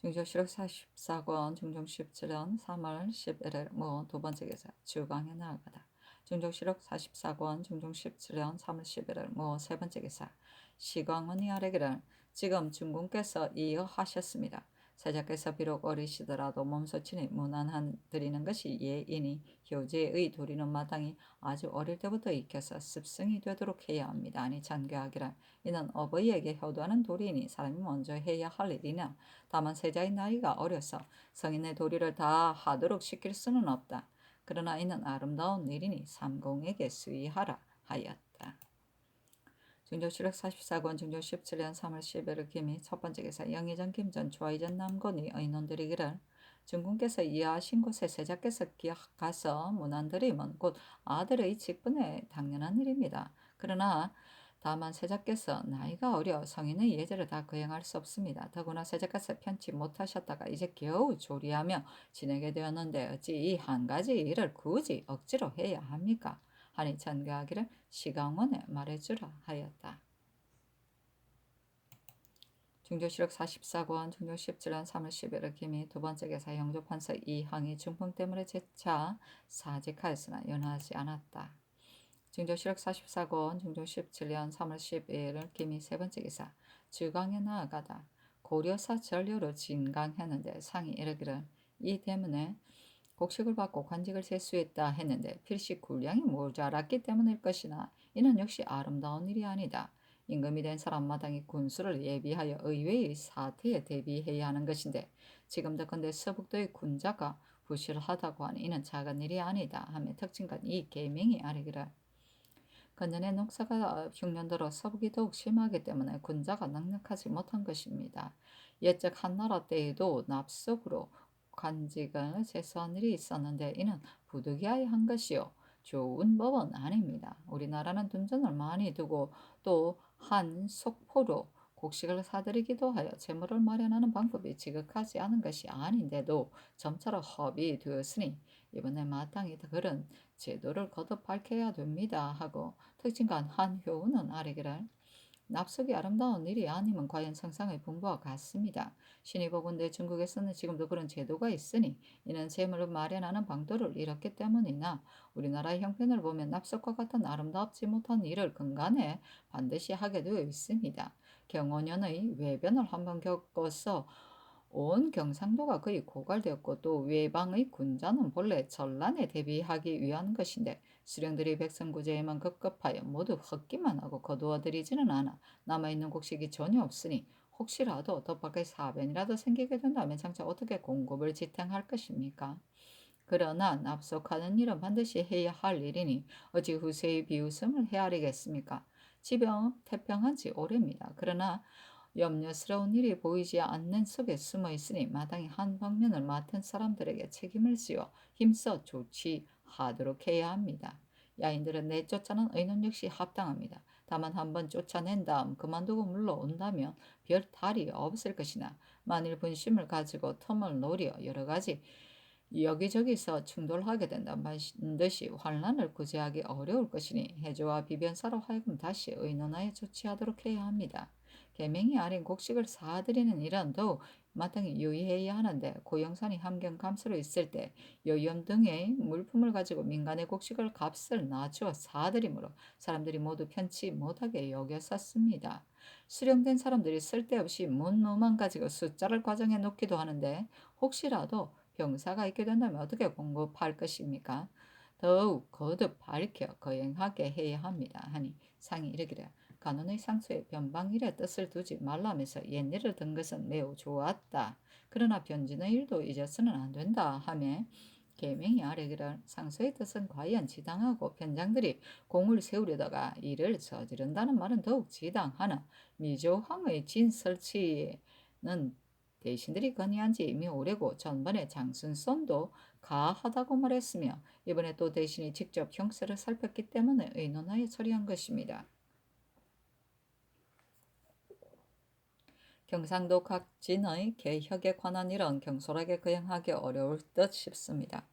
중조실록 44권 중종 17년 3월 11일 두 번째 기사 주광에 나아가다. 중조실록 44권 중종 17년 3월 11일 세 번째 기사 시광은이 아래기를 지금 중군께서 이어 하셨습니다. 세자께서 비록 어리시더라도 몸소친이 문안한 드리는 것이 예이니 효제의 도리는 마땅히 아주 어릴 때부터 익혀서 습성이 되도록 해야 합니다. 아니 잔교하기를 이는 어버이에게 효도하는 도리이니 사람이 먼저 해야 할 일이나 다만 세자의 나이가 어려서 성인의 도리를 다 하도록 시킬 수는 없다. 그러나 이는 아름다운 일이니 삼공에게 수의하라 하였다. 중조실록 44권 중조 17년 3월 10일 김이 첫 번째 기사 영의정 김전 주화이전 남곤이 의논드리기를 중군께서 이하하신 곳에 세자께서 가서 문안드림은 곧 아들의 직분에 당연한 일입니다. 그러나 다만 세자께서 나이가 어려 성인의 예절을 다 거행할 수 없습니다. 더구나 세자께서 편치 못하셨다가 이제 겨우 조리하며 지내게 되었는데 어찌 이 한 가지 일을 굳이 억지로 해야 합니까? 하니 전가하기를 시강원에 말해주라 하였다. 중조실록 44권 중조 17년 3월 11일 김이 두 번째 계사 영조판서 이항이 중풍 때문에 재차 사직하였으나 연하지 않았다. 중조실록 44권 중조 17년 3월 11일 김이 세 번째 기사 주강에 나아가다. 고려사 전료로 진강했는데 상이 이르기를 이 때문에 곡식을 받고 관직을 제수했다 했는데 필시 군량이 모자랐기 때문일 것이나 이는 역시 아름다운 일이 아니다. 임금이 된 사람마당이 군수를 예비하여 의외의 사태에 대비해야 하는 것인데 지금도 근데 서북도의 군자가 부실하다고 하니 이는 작은 일이 아니다 하며 특징간 이 계명이 아니기를 건전의 농사가 흉년들어 서북이 더욱 심하기 때문에 군자가 넉넉하지 못한 것입니다. 옛적 한나라 때에도 납속으로 관직을 제수한 일이 있었는데 이는 부득이하여 한 것이요 좋은 법은 아닙니다. 우리나라는 둔전을 많이 두고 또 한 속포로 곡식을 사들이기도 하여 재물을 마련하는 방법이 지극하지 않은 것이 아닌데도 점차로 허비 되었으니 이번에 마땅히 그런 제도를 거듭 밝혀야 됩니다 하고 특징간 한효우는 아래기를 납속이 아름다운 일이 아니면 과연 성상의 분부와 같습니다. 신이 보건대 중국에서는 지금도 그런 제도가 있으니 이는 재물을 마련하는 방도를 잃었기 때문이나 우리나라의 형편을 보면 납속과 같은 아름답지 못한 일을 근간에 반드시 하게 되어 있습니다. 경호년의 외변을 한번 겪어서 온 경상도가 거의 고갈되었고 또 외방의 군자는 본래 전란에 대비하기 위한 것인데 수령들이 백성구제에만 급급하여 모두 헛기만 하고 거두어들이지는 않아 남아있는 곡식이 전혀 없으니 혹시라도 덧밖의 사변이라도 생기게 된다면 장차 어떻게 공급을 지탱할 것입니까? 그러나 납속하는 일은 반드시 해야 할 일이니 어찌 후세의 비웃음을 헤아리겠습니까? 지병 태평한 지 오래입니다. 그러나 염려스러운 일이 보이지 않는 속에 숨어 있으니 마땅히 한 방면을 맡은 사람들에게 책임을 지어 힘써 조치하도록 해야 합니다. 야인들은 내쫓아는 의논 역시 합당합니다. 다만 한번 쫓아낸 다음 그만두고 물러온다면 별 탈이 없을 것이나 만일 분심을 가지고 틈을 노려 여러 가지 여기저기서 충돌하게 된다면 반드시 환란을 구제하기 어려울 것이니 해조와 비변사로 하여금 다시 의논하여 조치하도록 해야 합니다. 계명이 아닌 곡식을 사들이는 일은 더욱 마땅히 유의해야 하는데 고영산이 함경 감소로 있을 때 여염 등의 물품을 가지고 민간의 곡식을 값을 낮추어 사들이므로 사람들이 모두 편치 못하게 여겼었습니다. 수령된 사람들이 쓸데없이 문노만 가지고 숫자를 과장해 놓기도 하는데 혹시라도 병사가 있게 된다면 어떻게 공급할 것입니까? 더욱 거듭 밝혀 거행하게 해야 합니다. 하니 상이 이르기를 간원의 상수에 변방일에 뜻을 두지 말라면서 옛일을 든 것은 매우 좋았다. 그러나 변진의 일도 잊어서는 안 된다 하며 계명이 아뢰기를 상수의 뜻은 과연 지당하고 변장들이 공을 세우려다가 이를 저지른다는 말은 더욱 지당하나 미조황의 진설치는 대신들이 건의한 지 이미 오래고 전번에 장순손도 가하다고 말했으며 이번에 또 대신이 직접 형세를 살폈기 때문에 의논하여 처리한 것입니다. 경상도 각진의 개혁에 관한 일은 경솔하게 거행하기 어려울 듯 싶습니다.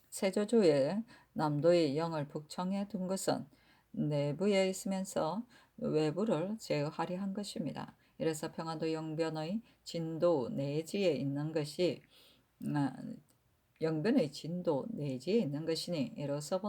세조조의 남도의 영을 북청에 둔 것은 내부에 있으면서 외부를 제어하려 한 것입니다. 이래서 평안도 영변의 진도 내지에 있는 것이 영변의 진도 내지에 있는 것이니 이로써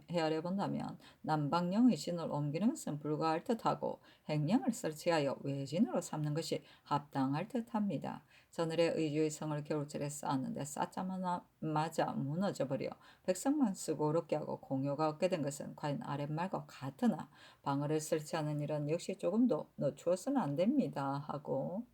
헤아려 본다면 남방령의 진을 옮기는 것은 불가할 듯하고 행령을 설치하여 외진으로 삼는 것이 합당할 듯합니다. 전을의 의주의 성을 겨울철에 쌓았는데 쌓자마자 무너져버려 백성만 쓰고 어렵게 하고 공효가 없게 된 것은 과연 아랫말과 같으나 방어를 설치하는 일은 역시 조금도 늦추어서는 안 됩니다 하고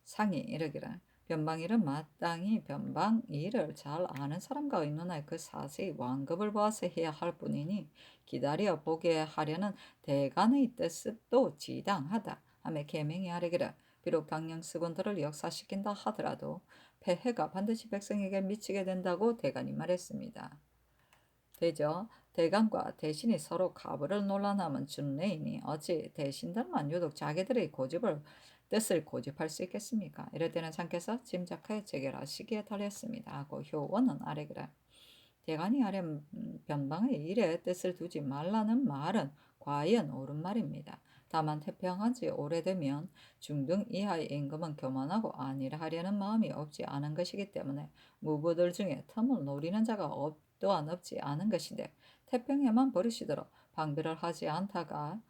상이 이르기를 변방일은 마땅히 변방일을 잘 아는 사람과 의논하여 그 사세히 완급을 보아서 해야 할 뿐이니 기다려 보게 하려는 대간의 뜻도 지당하다 하며 계명이 아뢰기를 비록 당령 수군들을 역사시킨다 하더라도 폐해가 반드시 백성에게 미치게 된다고 대간이 말했습니다. 되죠. 대간과 대신이 서로 가부를 논란하면 준례이니 어찌 대신들만 유독 자기들의 뜻을 고집할 수 있겠습니까? 이럴 때는 상께서 짐작하여 체결하시기에 달렸습니다. 하고 효원은 아래기라. 대간이 아래 변방의 일에 뜻을 두지 말라는 말은 과연 옳은 말입니다. 다만 태평한 지 오래되면 중등 이하의 임금은 교만하고 안일을 하려는 마음이 없지 않은 것이기 때문에 무부들 중에 틈을 노리는 자가 또한 없지 않은 것인데 태평에만 버리시도록 방비를 하지 않다가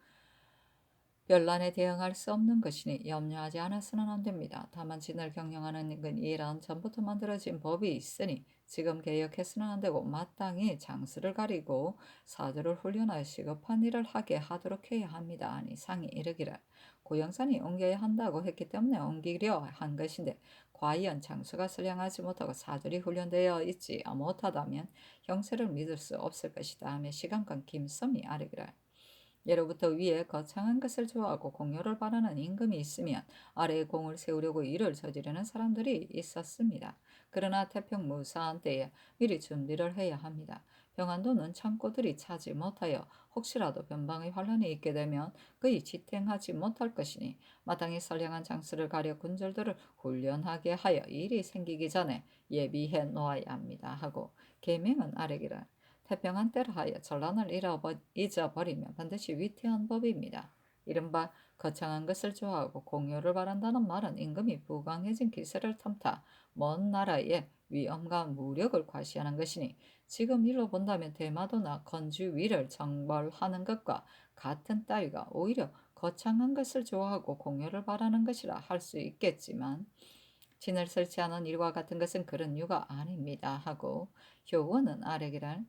변란에 대응할 수 없는 것이니 염려하지 않아서는 안 됩니다. 다만 진을 경영하는 일은 전부터 만들어진 법이 있으니 지금 개혁해서는 안 되고 마땅히 장수를 가리고 사주를 훈련하여 시급한 일을 하게 하도록 해야 합니다. 아니 상이 이르기를 고영산이 옮겨야 한다고 했기 때문에 옮기려 한 것인데 과연 장수가 선량하지 못하고 사주리 훈련되어 있지 못하다면 형세를 믿을 수 없을 것이다 하며 시간간 김섬이 아르기를 예로부터 위에 거창한 것을 좋아하고 공효를 바라는 임금이 있으면 아래에 공을 세우려고 일을 저지르는 사람들이 있었습니다. 그러나 태평무사한 때에 미리 준비를 해야 합니다. 평안도는 창고들이 차지 못하여 혹시라도 변방의 환란이 있게 되면 그이 지탱하지 못할 것이니 마땅히 선량한 장수를 가려 군졸들을 훈련하게 하여 일이 생기기 전에 예비해 놓아야 합니다. 하고 계명은 아래기를 태평한 때를 하여 전란을 잊어버리면 반드시 위태한 법입니다. 이른바 거창한 것을 좋아하고 공효를 바란다는 말은 임금이 부강해진 기세를 탐타 먼 나라의 위엄과 무력을 과시하는 것이니 지금 일로 본다면 대마도나 건주 위를 정벌하는 것과 같은 따위가 오히려 거창한 것을 좋아하고 공효를 바라는 것이라 할 수 있겠지만 진을 설치하는 일과 같은 것은 그런 이유가 아닙니다 하고 효원은 아래기를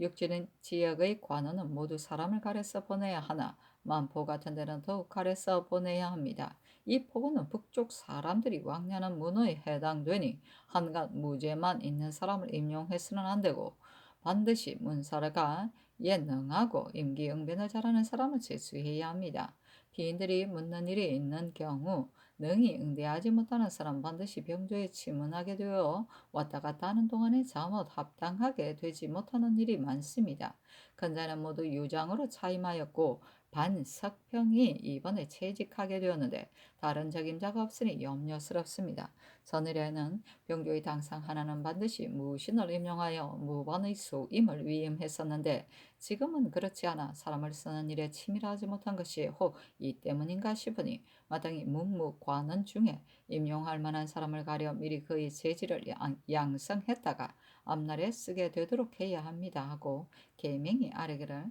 육지는 지역의 관원은 모두 사람을 가려서 보내야 하나 만포 같은 데는 더욱 가려서 보내야 합니다. 이 포구는 북쪽 사람들이 왕래하는 문호에 해당되니 한갓 무죄만 있는 사람을 임용해서는 안 되고 반드시 문사가 능하고 임기응변을 잘하는 사람을 제수해야 합니다. 피인들이 묻는 일이 있는 경우 능히 응대하지 못하는 사람 반드시 병조에 치문하게 되어 왔다 갔다 하는 동안에 잘못 합당하게 되지 못하는 일이 많습니다. 근자는 모두 유장으로 차임하였고 반석평이 이번에 채직하게 되었는데 다른 적임자가 없으니 염려스럽습니다. 전일에는 병조의 당상 하나는 반드시 무신을 임용하여 무반의 수임을 위임했었는데 지금은 그렇지 않아 사람을 쓰는 일에 치밀하지 못한 것이 혹 이 때문인가 싶으니 마땅히 문무관원 중에 임용할 만한 사람을 가려 미리 그의 재질을 양성했다가 앞날에 쓰게 되도록 해야 합니다 하고 계명이 아래기를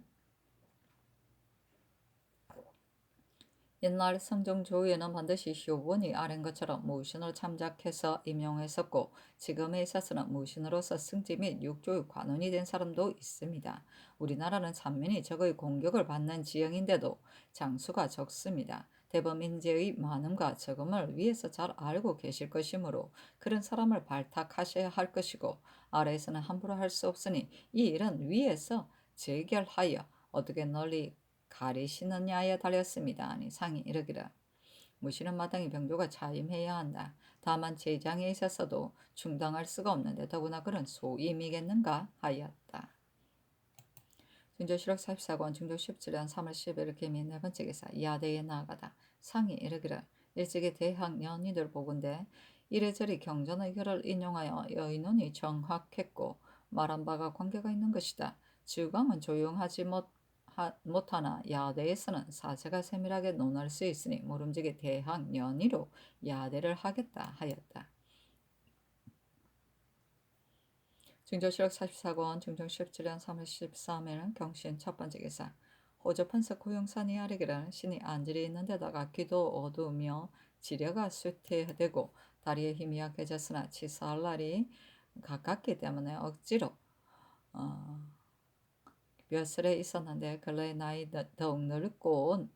옛날 성종조에는 반드시 효본이 아랜 것처럼 무신을 참작해서 임용했었고 지금에 있어서는 무신으로서 승지 및 육조의 관원이 된 사람도 있습니다. 우리나라는 산민이 적의 공격을 받는 지형인데도 장수가 적습니다. 대범 인재의 많음과 적음을 위에서 잘 알고 계실 것이므로 그런 사람을 발탁하셔야 할 것이고 아래에서는 함부로 할 수 없으니 이 일은 위에서 재결하여 어떻게 널리 가리시느냐에 달렸습니다. 아니 상이 이르기를 무시는 마땅히 병조가 차임해야 한다. 다만 제장에 있어서도 충당할 수가 없는데 더구나 그런 소임이겠는가 하였다. 중조실록 44권 중조 17년 3월 10일 개미 네 번째 기사 야대에 나아가다. 상이 이르기를 일찍이 대학 연희들 보건대 이래저래 경전의결을 인용하여 여인론이 정확했고 말한 바가 관계가 있는 것이다. 주광은 조용하지 못하나 야대에서는 사세가 세밀하게 논할 수 있으니 모름지기 대학 연희로 야대를 하겠다 하였다. 중조실록 44권 중종 17년 3월 13일 경신 첫 번째 기사 호조 판석 고용산이 아래기를 신이 안질이 있는 데다가 귀도 어두우며 지려가 쇠퇴되고 다리에 힘이 약해졌으나 치사할 날이 가깝기 때문에 억지로 벼슬에 있었는데 근래에 나이 더욱 늙고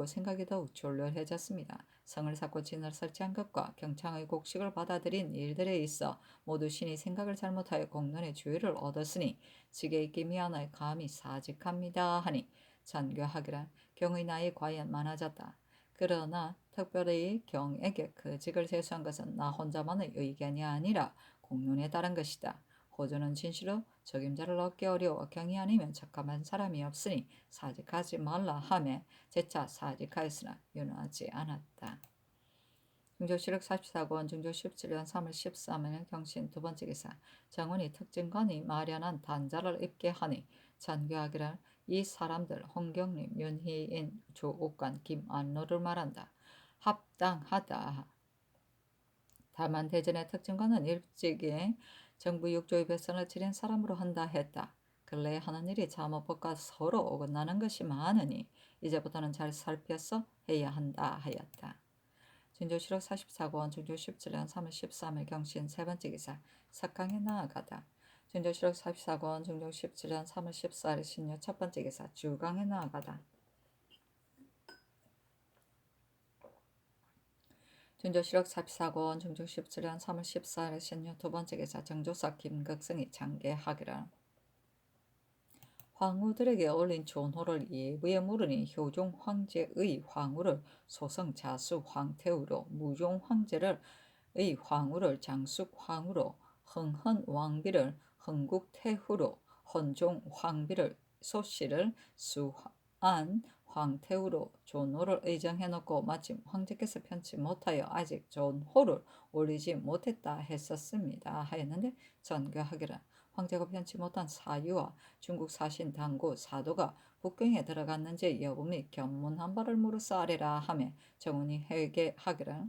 생각이 더욱 졸렬해졌습니다. 성을 쌓고 진을 설치한 것과 경창의 곡식을 받아들인 일들에 있어 모두 신이 생각을 잘못하여 공론의 주의를 얻었으니 직에 있기 미안하여 감히 사직합니다 하니 전교하기를 경의 나이 과연 많아졌다. 그러나 특별히 경에게 그 직을 제수한 것은 나 혼자만의 의견이 아니라 공론에 따른 것이다. 호조는 진실로 적임자를 얻기 어려워 경이 아니면 적합한 사람이 없으니 사직하지 말라 하며 재차 사직하였으나 윤호하지 않았다. 중조실록 44권 중조 17년 3월 13일 경신 두 번째 기사 정원이 특징관이 마련한 단자를 입게 하니 전교하기를 이 사람들 홍경림, 윤희인, 조옥관, 김안로를 말한다. 합당하다. 다만 대전의 특징관은 일찍이 정부 육조의 백성을 지린 사람으로 한다 했다. 근래에 하는 일이 자모법과 서로 어긋나는 것이 많으니 이제부터는 잘 살펴서 해야 한다 하였다. 진조실록 44권 중조 17년 3월 13일 경신 세 번째 기사 석강에 나아가다. 진조실록 44권 중조 17년 3월 14일 신유 첫 번째 기사 주강에 나아가다. 중조실록 44권 중조 17년 3월 14일 신유 두 번째 기사 정조사 김극성이 장계하기를 황후들에게 올린 존호를 예부에 물으니 효종 황제의 황후를 소성 자수 황태후로 무종 황제를 의 황후를 장숙 황후로 흥헌 왕비를 흥국 태후로 헌종 황비를 소씨를 수안 황태후로 존호를 의정해놓고 마침 황제께서 편치 못하여 아직 존호를 올리지 못했다 했었습니다 하였는데 전교하기를 황제가 편치 못한 사유와 중국 사신 당구 사도가 북경에 들어갔는지 여부 및 견문한 바를 물으사 아래라 하며 정훈이 회개하기를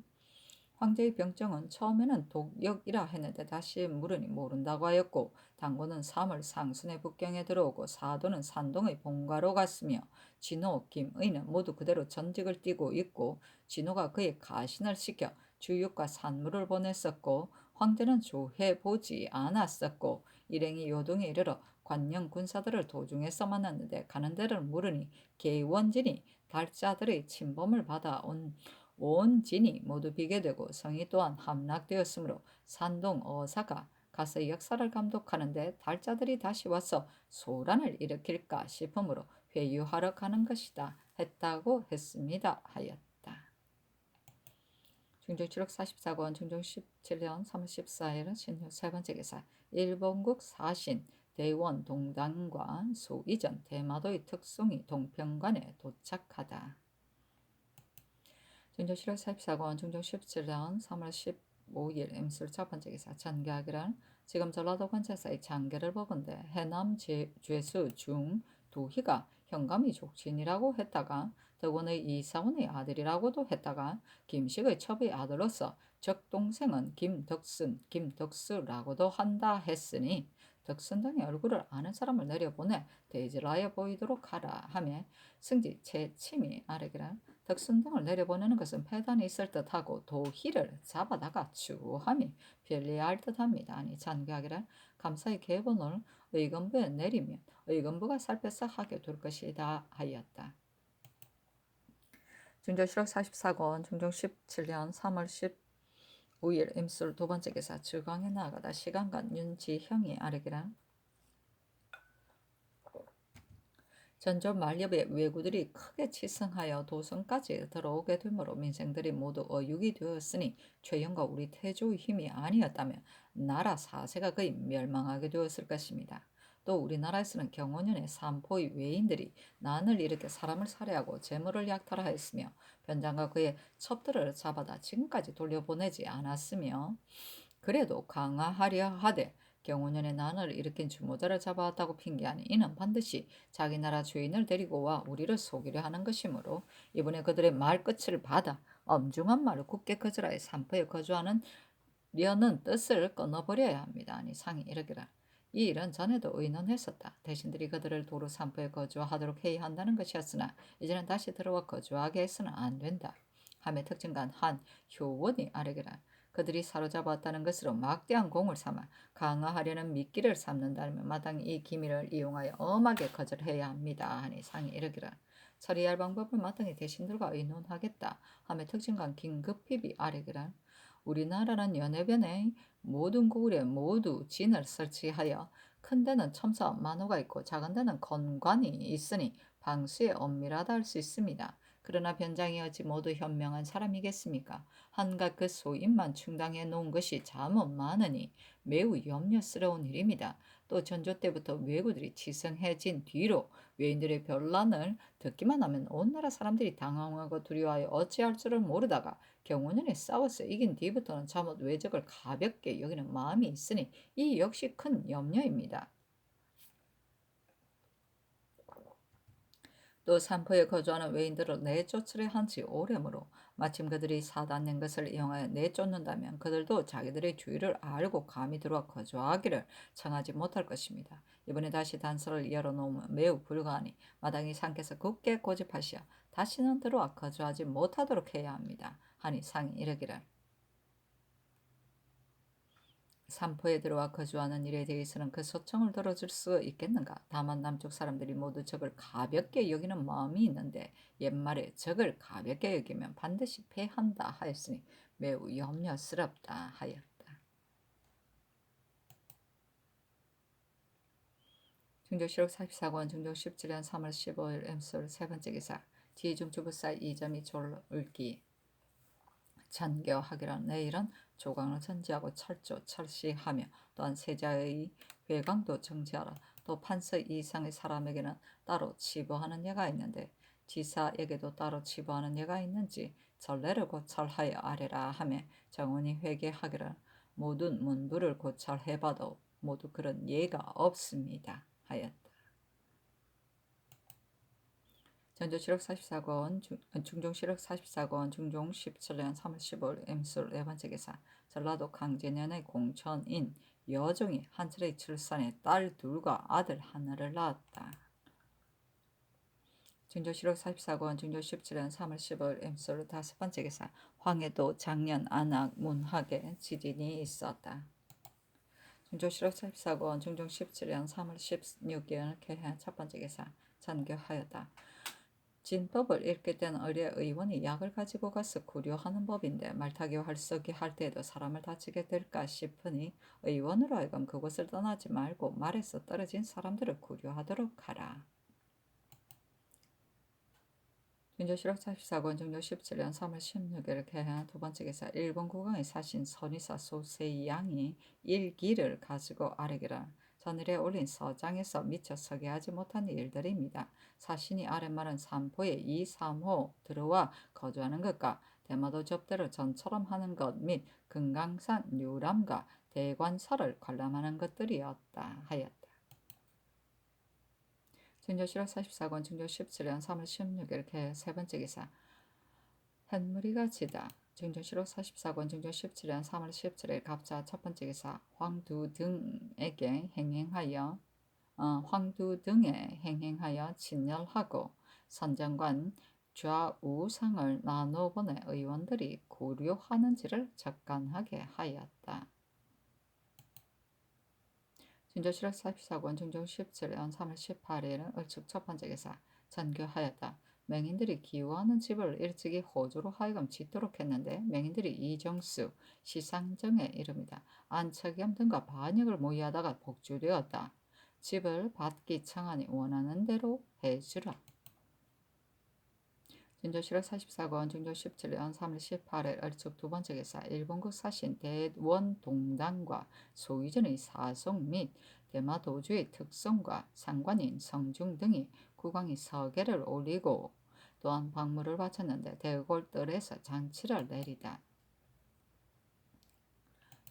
황제의 병정은 처음에는 독역이라 했는데 다시 물으니 모른다고 하였고 당구는 3월 상순에 북경에 들어오고 사도는 산동의 본가로 갔으며 진호, 김의는 모두 그대로 전직을 띠고 있고 진호가 그의 가신을 시켜 주육과 산물을 보냈었고 황제는 조해보지 않았었고 일행이 요동에 이르러 관영 군사들을 도중에서 만났는데 가는 데를 물으니 계원진이 달자들의 침범을 받아 온 진이 모두 비게 되고 성이 또한 함락되었으므로 산동 어사가 가서 역사를 감독하는데 달자들이 다시 와서 소란을 일으킬까 싶으므로 회유하러 가는 것이다 했다고 했습니다 하였다. 중종실록 44권 중종 17년 3월 14일 신유 세 번째 기사 일본국 사신 대원 동단관 수 이전 대마도의 특송이 동평관에 도착하다. 중조 7월 44권 중조 17년 3월 15일 임술 첫 번째 기사 전개하기란 지금 전라도 관찰사의 장계를 보건대 해남 죄수 중 두희가 현감이 족친이라고 했다가 덕원의 이사원의 아들이라고도 했다가 김식의 첩의 아들로서 적동생은 김덕수라고도 한다 했으니 덕순 등의 얼굴을 아는 사람을 내려보내 대질하여 보이도록 하라 하며 승지 채침이 아래기라 덕순 등을 내려보내는 것은 패단이 있을 듯하고 도희를 잡아다가 추함이 편리할 듯합니다. 아니 잔교하기를 감사의 계본을 의금부에 내리면 의금부가 살펴서 하게 될 것이다 하였다. 중조 7월 44권 중종 17년 3월 15일 임술 두 번째 기사 주강에 나아가다 시간간 윤지형이 아래기라 전조 말엽에 왜구들이 크게 치성하여 도성까지 들어오게 되므로 민생들이 모두 어육이 되었으니 최영과 우리 태조의 힘이 아니었다면 나라 사세가 거의 멸망하게 되었을 것입니다. 또 우리나라에서는 경호년의 삼포의 외인들이 난을 일으켜 사람을 살해하고 재물을 약탈하였으며 변장과 그의 첩들을 잡아다 지금까지 돌려보내지 않았으며 그래도 강화하려 하되 경호년의 난을 일으킨 주모자를 잡아왔다고 핑계하니 이는 반드시 자기 나라 주인을 데리고 와 우리를 속이려 하는 것이므로 이번에 그들의 말끝을 받아 엄중한 말을 굳게 거절하여 산포에 거주하는 려는 뜻을 끊어버려야 합니다. 아니 상이 이르기라 이 일은 전에도 의논했었다. 대신들이 그들을 도로 산포에 거주하도록 해야 한다는 것이었으나 이제는 다시 들어와 거주하게 해서는 안 된다. 하며 특징간 한 효원이 아뢰기라 그들이 사로잡았다는 것으로 막대한 공을 삼아 강화하려는 미끼를 삼는다면 마땅히 이 기밀을 이용하여 엄하게 거절해야 합니다. 하니 상이 이르기라 처리할 방법을 마땅히 대신들과 의논하겠다. 하며 특징간 긴급히비 아뢰기라 우리나라는 연해변의 모든 고을에 모두 진을 설치하여 큰 데는 첨사 만호가 있고 작은 데는 건관이 있으니 방수에 엄밀하다 할 수 있습니다. 그러나 변장이 어찌 모두 현명한 사람이겠습니까? 한갓 그 소임만 충당해 놓은 것이 잠은 많으니 매우 염려스러운 일입니다. 또 전조 때부터 왜구들이 치성해진 뒤로 외인들의 변란을 듣기만 하면 온 나라 사람들이 당황하고 두려워하여 어찌할 줄을 모르다가 경호년에 싸워서 이긴 뒤부터는 잠옷 외적을 가볍게 여기는 마음이 있으니 이 역시 큰 염려입니다. 또 산포에 거주하는 외인들을 내쫓으려 한지 오래므로 마침 그들이 사단낸 것을 이용하여 내쫓는다면 그들도 자기들의 주의를 알고 감히 들어와 거주하기를 청하지 못할 것입니다. 이번에 다시 단서를 열어놓으면 매우 불가하니 마땅히 상께서 굳게 고집하시어 다시는 들어와 거주하지 못하도록 해야 합니다. 하니 상이 이르기를 산포에 들어와 거주하는 일에 대해서는 그 소청을 들어줄 수 있겠는가? 다만 남쪽 사람들이 모두 적을 가볍게 여기는 마음이 있는데 옛말에 적을 가볍게 여기면 반드시 패한다 하였으니 매우 염려스럽다 하였다. 중조 7월 44권 중조 17년 3월 15일 엠솔 세 번째 기사 지중주부사 이점이 졸기 전교하기란 내일은 조강을 전지하고 철시하며 또한 세자의 회강도 정지하라. 또 판서 이상의 사람에게는 따로 치부하는 예가 있는데 지사에게도 따로 치부하는 예가 있는지 전례를 고찰하여 아래라 하며 정원이 회개하기를 모든 문부를 고찰해봐도 모두 그런 예가 없습니다 하였다. 전조 7억 44권 중종 7억 44권 중종 17년 3월 15일 임술 네 번째 기사 전라도 강제년의 공천인 여종이 한철의 출산에 딸 둘과 아들 하나를 낳았다. 중조 7억 44권 중조 17년 3월 15일 임술 다섯 번째 기사 황해도 작년 안악 문학에 지진이 있었다. 중조 7억 44권 중종 17년 3월 16일 개해 첫 번째 기사 전교하였다. 진법을 읽게 된 의뢰 의원이 약을 가지고 가서 구려하는 법인데 말타기 활쏘기 할 때에도 사람을 다치게 될까 싶으니 의원으로 하여금 그곳을 떠나지 말고 말에서 떨어진 사람들을 구려하도록 하라. 중조 7억 44권 중조 17년 3월 16일 개한 두 번째 기사 일본 국왕의 사신 선의사 소세이 양이 일기를 가지고 아뢰기라 전일에 올린 서장에서 미처 서게 하지 못한 일들입니다. 사신이 아랫말은 삼포에 2, 3호 들어와 거주하는 것과 대마도 접대를 전처럼 하는 것 및 금강산 유람과 대관사를 관람하는 것들이었다 하였다. 증조 7월 44권 증조 17년 3월 16일 개 세 번째 기사 햇무리가 지다 증조 7월 44권 증조 17년 3월 17일 갑자 첫 번째 기사 황두 등에 행행하여 진열하고 선정관 좌우상을 나눠보내 의원들이 고려하는지를 적간하게 하였다. 증조 7월 44권 증조 17년 3월 18일은 을축 첫 번째 기사 전교하였다. 맹인들이 기호하는 집을 일찍이 호조로 하여금 짓도록 했는데 맹인들이 이정수, 시상정에 이릅니다. 안척염 등과 반역을 모의하다가 복주되었다. 집을 받기 청하니 원하는 대로 해주라. 증조 7월 44권 증조 17년 3월 18일 을축 두 번째 기사 일본국 사신 대원동당과 소위전의 사송 및 대마도주의 특성과 상관인 성중 등이 국왕이 서계를 올리고 또한 박물을 바쳤는데 대골뜰에서 장치를 내리다.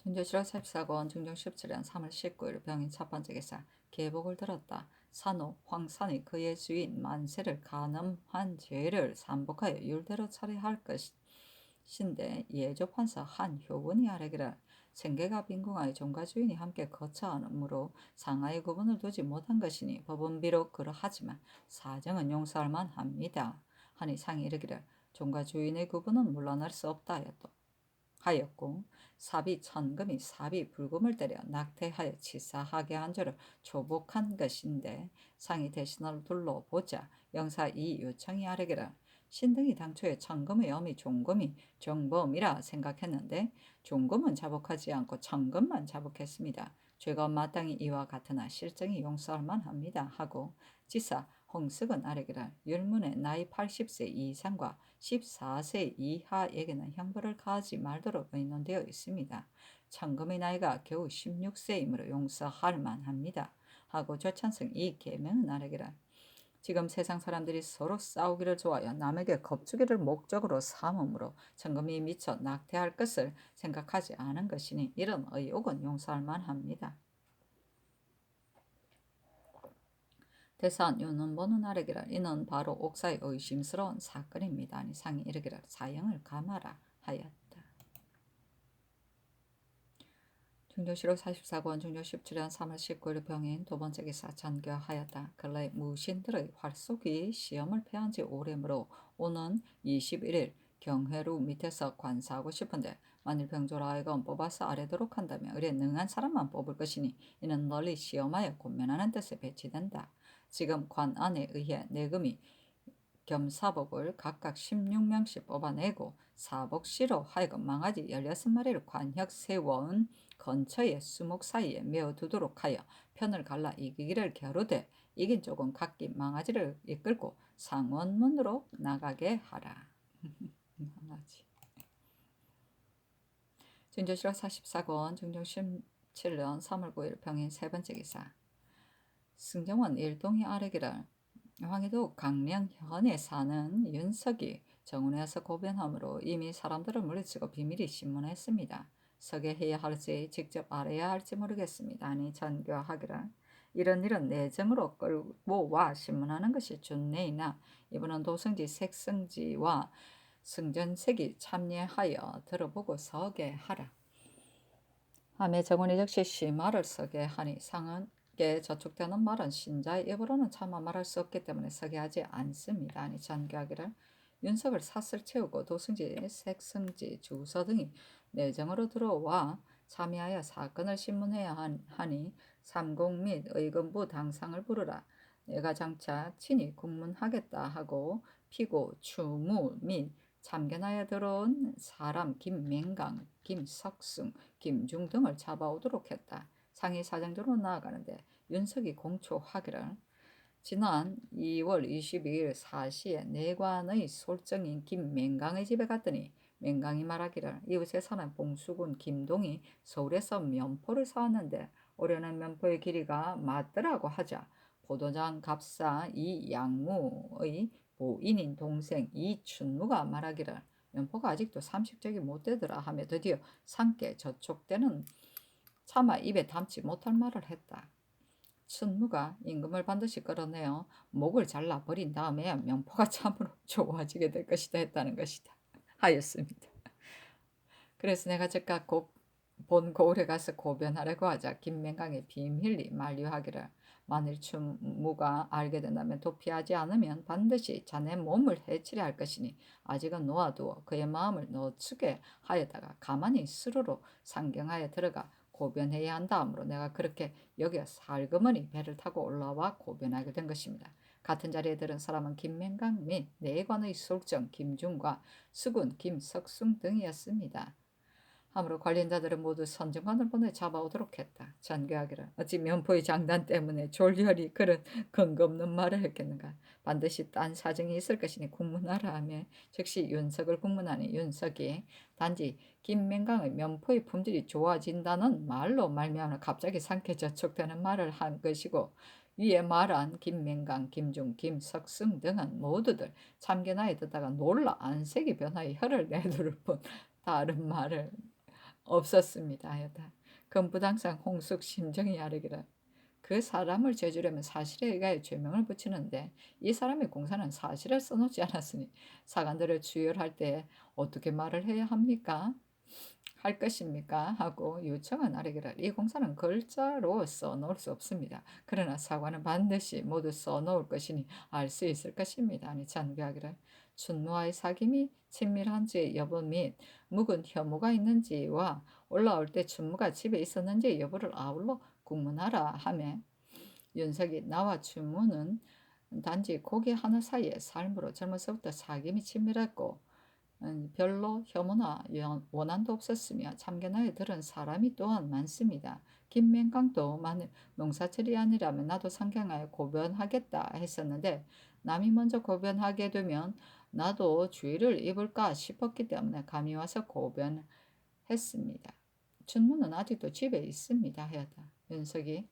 증조 7월 44권 증조 17년 3월 19일 병인 첫 번째 기사 계복을 들었다. 산후 황산이 그의 주인 만세를 간음한 죄를 삼복하여 율대로 처리할 것인데 예조판사 한효군이 아뢰기를 생계가 빈궁하여 종가 주인이 함께 거처하므로 상하의 구분을 두지 못한 것이니 법은 비록 그러하지만 사정은 용서할 만합니다. 하니 상이 이르기를 종가 주인의 구분은 물러날 수 없다 하였고 사비 천금이 사비 불금을 때려 낙태하여 치사하게 한 죄를 조복한 것인데 상이 대신을 둘러보자 영사 이 요청이 아뢰기를 신등이 당초에 천금의 어미 종금이 정범이라 생각했는데 종금은 자복하지 않고 천금만 자복했습니다. 죄가 마땅히 이와 같으나 실정이 용서할 만합니다 하고 지사 홍석은 아래기를 율문의 나이 80세 이상과 14세 이하에게는 형벌을 가하지 말도록 의논되어 있습니다. 천금의 나이가 겨우 16세이므로 용서할 만합니다. 하고 조찬성 이 계명은 아래기를 지금 세상 사람들이 서로 싸우기를 좋아하여 남에게 겁주기를 목적으로 삼음으로 천금이 미처 낙태할 것을 생각하지 않은 것이니 이런 의혹은 용서할 만합니다. 대사한 윤은보는 아뢰기를 이는 바로 옥사의 의심스러운 사건입니다. 아니 상이 이르기를 사형을 감하라 하였다. 중조 7월 44권 중조 17년 3월 19일 병인 두 번째 기사 전교하였다. 근래 무신들의 활쏘기 시험을 패한 지 오래므로 오는 21일 경회루 밑에서 관사하고 싶은데 만일 병조로 하여금 뽑아서 아래도록 한다면 의뢰 능한 사람만 뽑을 것이니 이는 널리 시험하여 권면하는 뜻에 배치된다. 지금 관 안에 의해 내금이 겸사복을 각각 16명씩 뽑아내고 사복시로 하여금 망아지 16마리를 관역 세워온 건처의 수목 사이에 메어두도록 하여 편을 갈라 이기기를 겨루되 이긴 쪽은 각기 망아지를 이끌고 상원문으로 나가게 하라. 망아지. 증조 7월 44권 증조 17년 3월 9일 병인 세 번째 기사 승정원 일동이 아뢰기를 황해도 강령현에 사는 윤석이 정원에 와서 고변함으로 이미 사람들을 물리치고 비밀히 신문했습니다. 서게해야 할지 직접 알아야 할지 모르겠습니다. 아니 전교하기를 이런 일은 내정으로 끌고 와 신문하는 것이 좋네이나 이번은 도성지 색성지와 승전색이 참여하여 들어보고 서게 하라. 함에 정원이 즉시 시말을 서게 하니 상은 저축되는 말은 신자의 입으로는 차마 말할 수 없기 때문에 서게 하지 않습니다. 아니 전교하기를 윤석을 삿을 채우고 도승지, 색성지, 주서 등이 내정으로 들어와 참여하여 사건을 신문해야 하니 삼공 및 의금부 당상을 부르라. 내가 장차 친히 국문하겠다 하고 피고 추무 및 참견하여 들어온 사람 김맹강, 김석승, 김중 등을 잡아오도록 했다. 상위 사정대로 나아가는데 윤석이 공초하기를 지난 2월 22일 4시에 내관의 솔정인 김맹강의 집에 갔더니 맹강이 말하기를 이웃에 사는 봉수군 김동이 서울에서 면포를 사왔는데 오려는 면포의 길이가 맞더라고 하자 포도장 갑사 이 양무의 보인인 동생 이춘무가 말하기를 면포가 아직도 30적이 못 되더라 하며 드디어 상께 저촉되는 차마 입에 담지 못할 말을 했다. 춘무가 임금을 반드시 끌어내어 목을 잘라 버린 다음에야 명포가 참으로 좋아지게 될 것이다 했다는 것이다. 하였습니다. 그래서 내가 즉각 본 고을에 가서 고변하려고 하자 김맹강의 비밀리 만류하기를 만일 춘무가 알게 된다면 도피하지 않으면 반드시 자네 몸을 해치려 할 것이니 아직은 놓아두어 그의 마음을 노추게 하여다가 가만히 스르로 상경하에 들어가 고변해야 한다 하므로 내가 그렇게 여기에 살그머니 배를 타고 올라와 고변하게 된 것입니다. 같은 자리에 들은 사람은 김맹강 및 내관의 술정 김중과 수군 김석숭 등이었습니다. 하므로 관련자들은 모두 선정관을 보내 잡아오도록 했다. 전개하기를 어찌 면포의 장단 때문에 졸렬이 그런 근거 없는 말을 했겠는가. 반드시 딴 사정이 있을 것이니 국문하라 하며 즉시 윤석을 국문하니 윤석이 단지 김맹강의 면포의 품질이 좋아진다는 말로 말미암아 갑자기 상쾌 저촉되는 말을 한 것이고 위에 말한 김맹강, 김중, 김석승 등은 모두들 참견하에 듣다가 놀라 안색이 변하여 혀를 내두를 뿐 다른 말을 없었습니다. 하여다 금부당상 홍숙 심정이 아르기를 그 사람을 죄주려면 사실에 의하여 죄명을 붙이는데 이 사람의 공사는 사실을 써놓지 않았으니 사관들을 주열할 때 어떻게 말을 해야 합니까? 할 것입니까? 하고 요청한 아르기를 이 공사는 글자로 써놓을 수 없습니다. 그러나 사관은 반드시 모두 써놓을 것이니 알 수 있을 것입니다. 아니 잔교하기를 춘무와의 사귐이 친밀한지의 여부 및 묵은 혐오가 있는지와 올라올 때 춘무가 집에 있었는지의 여부를 아울러 국문하라 하며 윤석이 나와 춘무는 단지 고개 하나 사이의 삶으로 젊어서부터 사귐이 친밀했고 별로 혐오나 원한도 없었으며 참견하여 들은 사람이 또한 많습니다. 김맹강도 만일 농사철이 아니라면 나도 상경하여 고변하겠다 했었는데 남이 먼저 고변하게 되면 나도 주의를 입을까 싶었기 때문에 감히 와서 고변했습니다. 춘무는 아직도 집에 있습니다. 하였다. 윤석이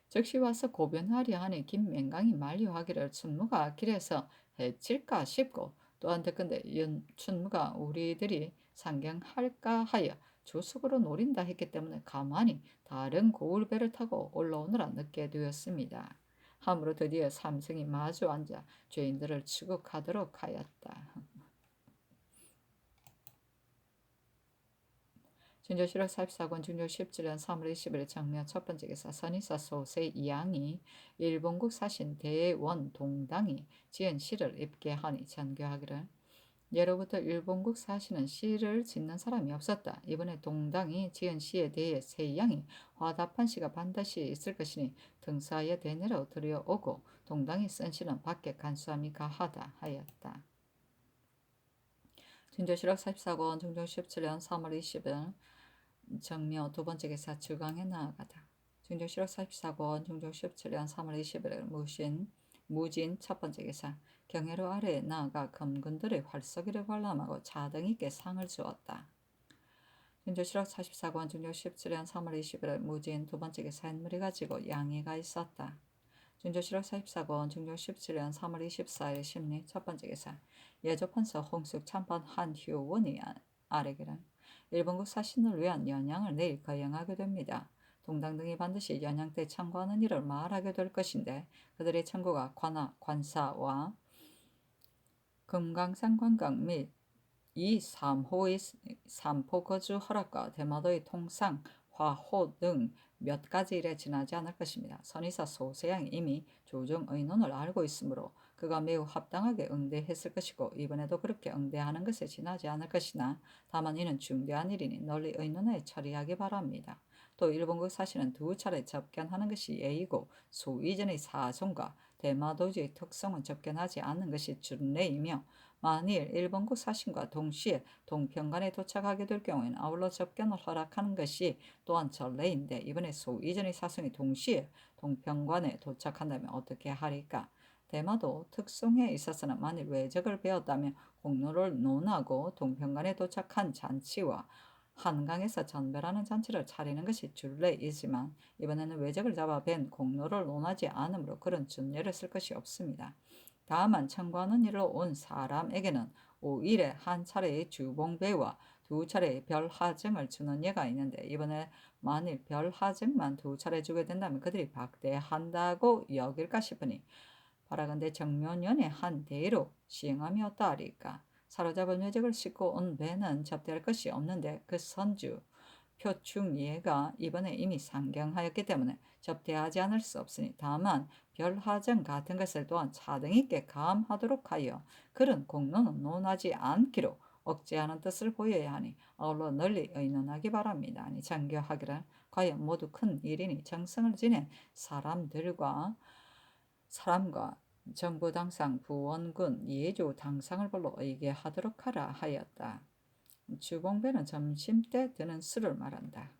즉시 와서 고변하려 하니 김맹강이 만류하기를 춘무가 길에서 해칠까 싶고 또한 듣건대 춘무가 우리들이 상경할까 하여 조숙으로 노린다 했기 때문에 가만히 다른 고울배를 타고 올라오느라 늦게 되었습니다. 함으로 드디어 삼성이 마주 앉아 죄인들을 추국하도록 하였다. 중조실록 44권 중조 17년 3월 20일 정묘 첫 번째 기사 선의사 소세 이양이 일본국 사신 대원 동당이 지은 시를 입게 하니 전교하기를 예로부터 일본국 사신은 시를 짓는 사람이 없었다. 이번에 동당이 지은 시에 대해 세이양이 화답한 시가 반드시 있을 것이니 등사하여 대내로 들여오고 동당이 쓴 시는 밖에 간수함이 가하다 하였다. 중조실록 44권 중조 17년 3월 20일 정묘 두 번째 기사 주강에 나아가다. 중조실록 44권 중조 17년 3월 20일 무진 첫 번째 기사 경회로 아래에 나아가 검군들의 활쏘기를 관람하고 자등 있게 상을 주었다. 중조실록 44권 중조 17년 3월 20일 무진 두 번째 기사 햇물이 가지고 양해가 있었다. 중조실록 44권 중조 17년 3월 24일 심리 첫 번째 기사 예조판서 홍숙 참판 한효원이 아래기를 일본국 사신을 위한 연양을 내일 거행하게 됩니다. 동당 등이 반드시 연양 때 청구하는 일을 말하게 될 것인데 그들의 청구가 관사와 금강산 관광 및 이 3호의 3포 거주 허락과 대마도의 통상, 화호 등 몇 가지 일에 지나지 않을 것입니다. 선의사 소세양이 이미 조정 의논을 알고 있으므로 그가 매우 합당하게 응대했을 것이고 이번에도 그렇게 응대하는 것에 지나지 않을 것이나 다만 이는 중대한 일이니 널리 의논해 처리하기 바랍니다. 또 일본국 사실은 두 차례 접견하는 것이 예의고 소이전의 사정과 대마도주의 특성은 접견하지 않는 것이 준례이며 만일 일본국 사신과 동시에 동평관에 도착하게 될 경우에는 아울러 접견을 허락하는 것이 또한 전례인데 이번에 소이전의 사성이 동시에 동평관에 도착한다면 어떻게 하리까? 대마도 특송에 있어서는 만일 외적을 베었다면 공로를 논하고 동평관에 도착한 잔치와 한강에서 전별하는 잔치를 차리는 것이 준례이지만 이번에는 외적을 잡아 벤 공로를 논하지 않으므로 그런 준례를 쓸 것이 없습니다. 다만 청구하는 일로 온 사람에게는 5일에 한 차례의 주봉배와 2차례의 별하증을 주는 예가 있는데 이번에 만일 별하증만 2차례 주게 된다면 그들이 박대한다고 여길까 싶으니 바라건대 정묘년의 한 대로 시행함이었다 하리까. 사로잡은 외적을 싣고 온 배는 접대할 것이 없는데 그 선주 표충예가 이번에 이미 상경하였기 때문에 접대하지 않을 수 없으니 다만 별하정 같은 것을 또한 차등있게 감하도록 하여 그런 공로는 논하지 않기로 억제하는 뜻을 보여야 하니 아울러 널리 의논하기 바랍니다. 아니 장교하기를 과연 모두 큰 일이니 정성을 지낸 사람과 정부 당상 부원군 예조 당상을 불러 의계하도록 하라 하였다. 주봉배는 점심때 드는 술을 말한다.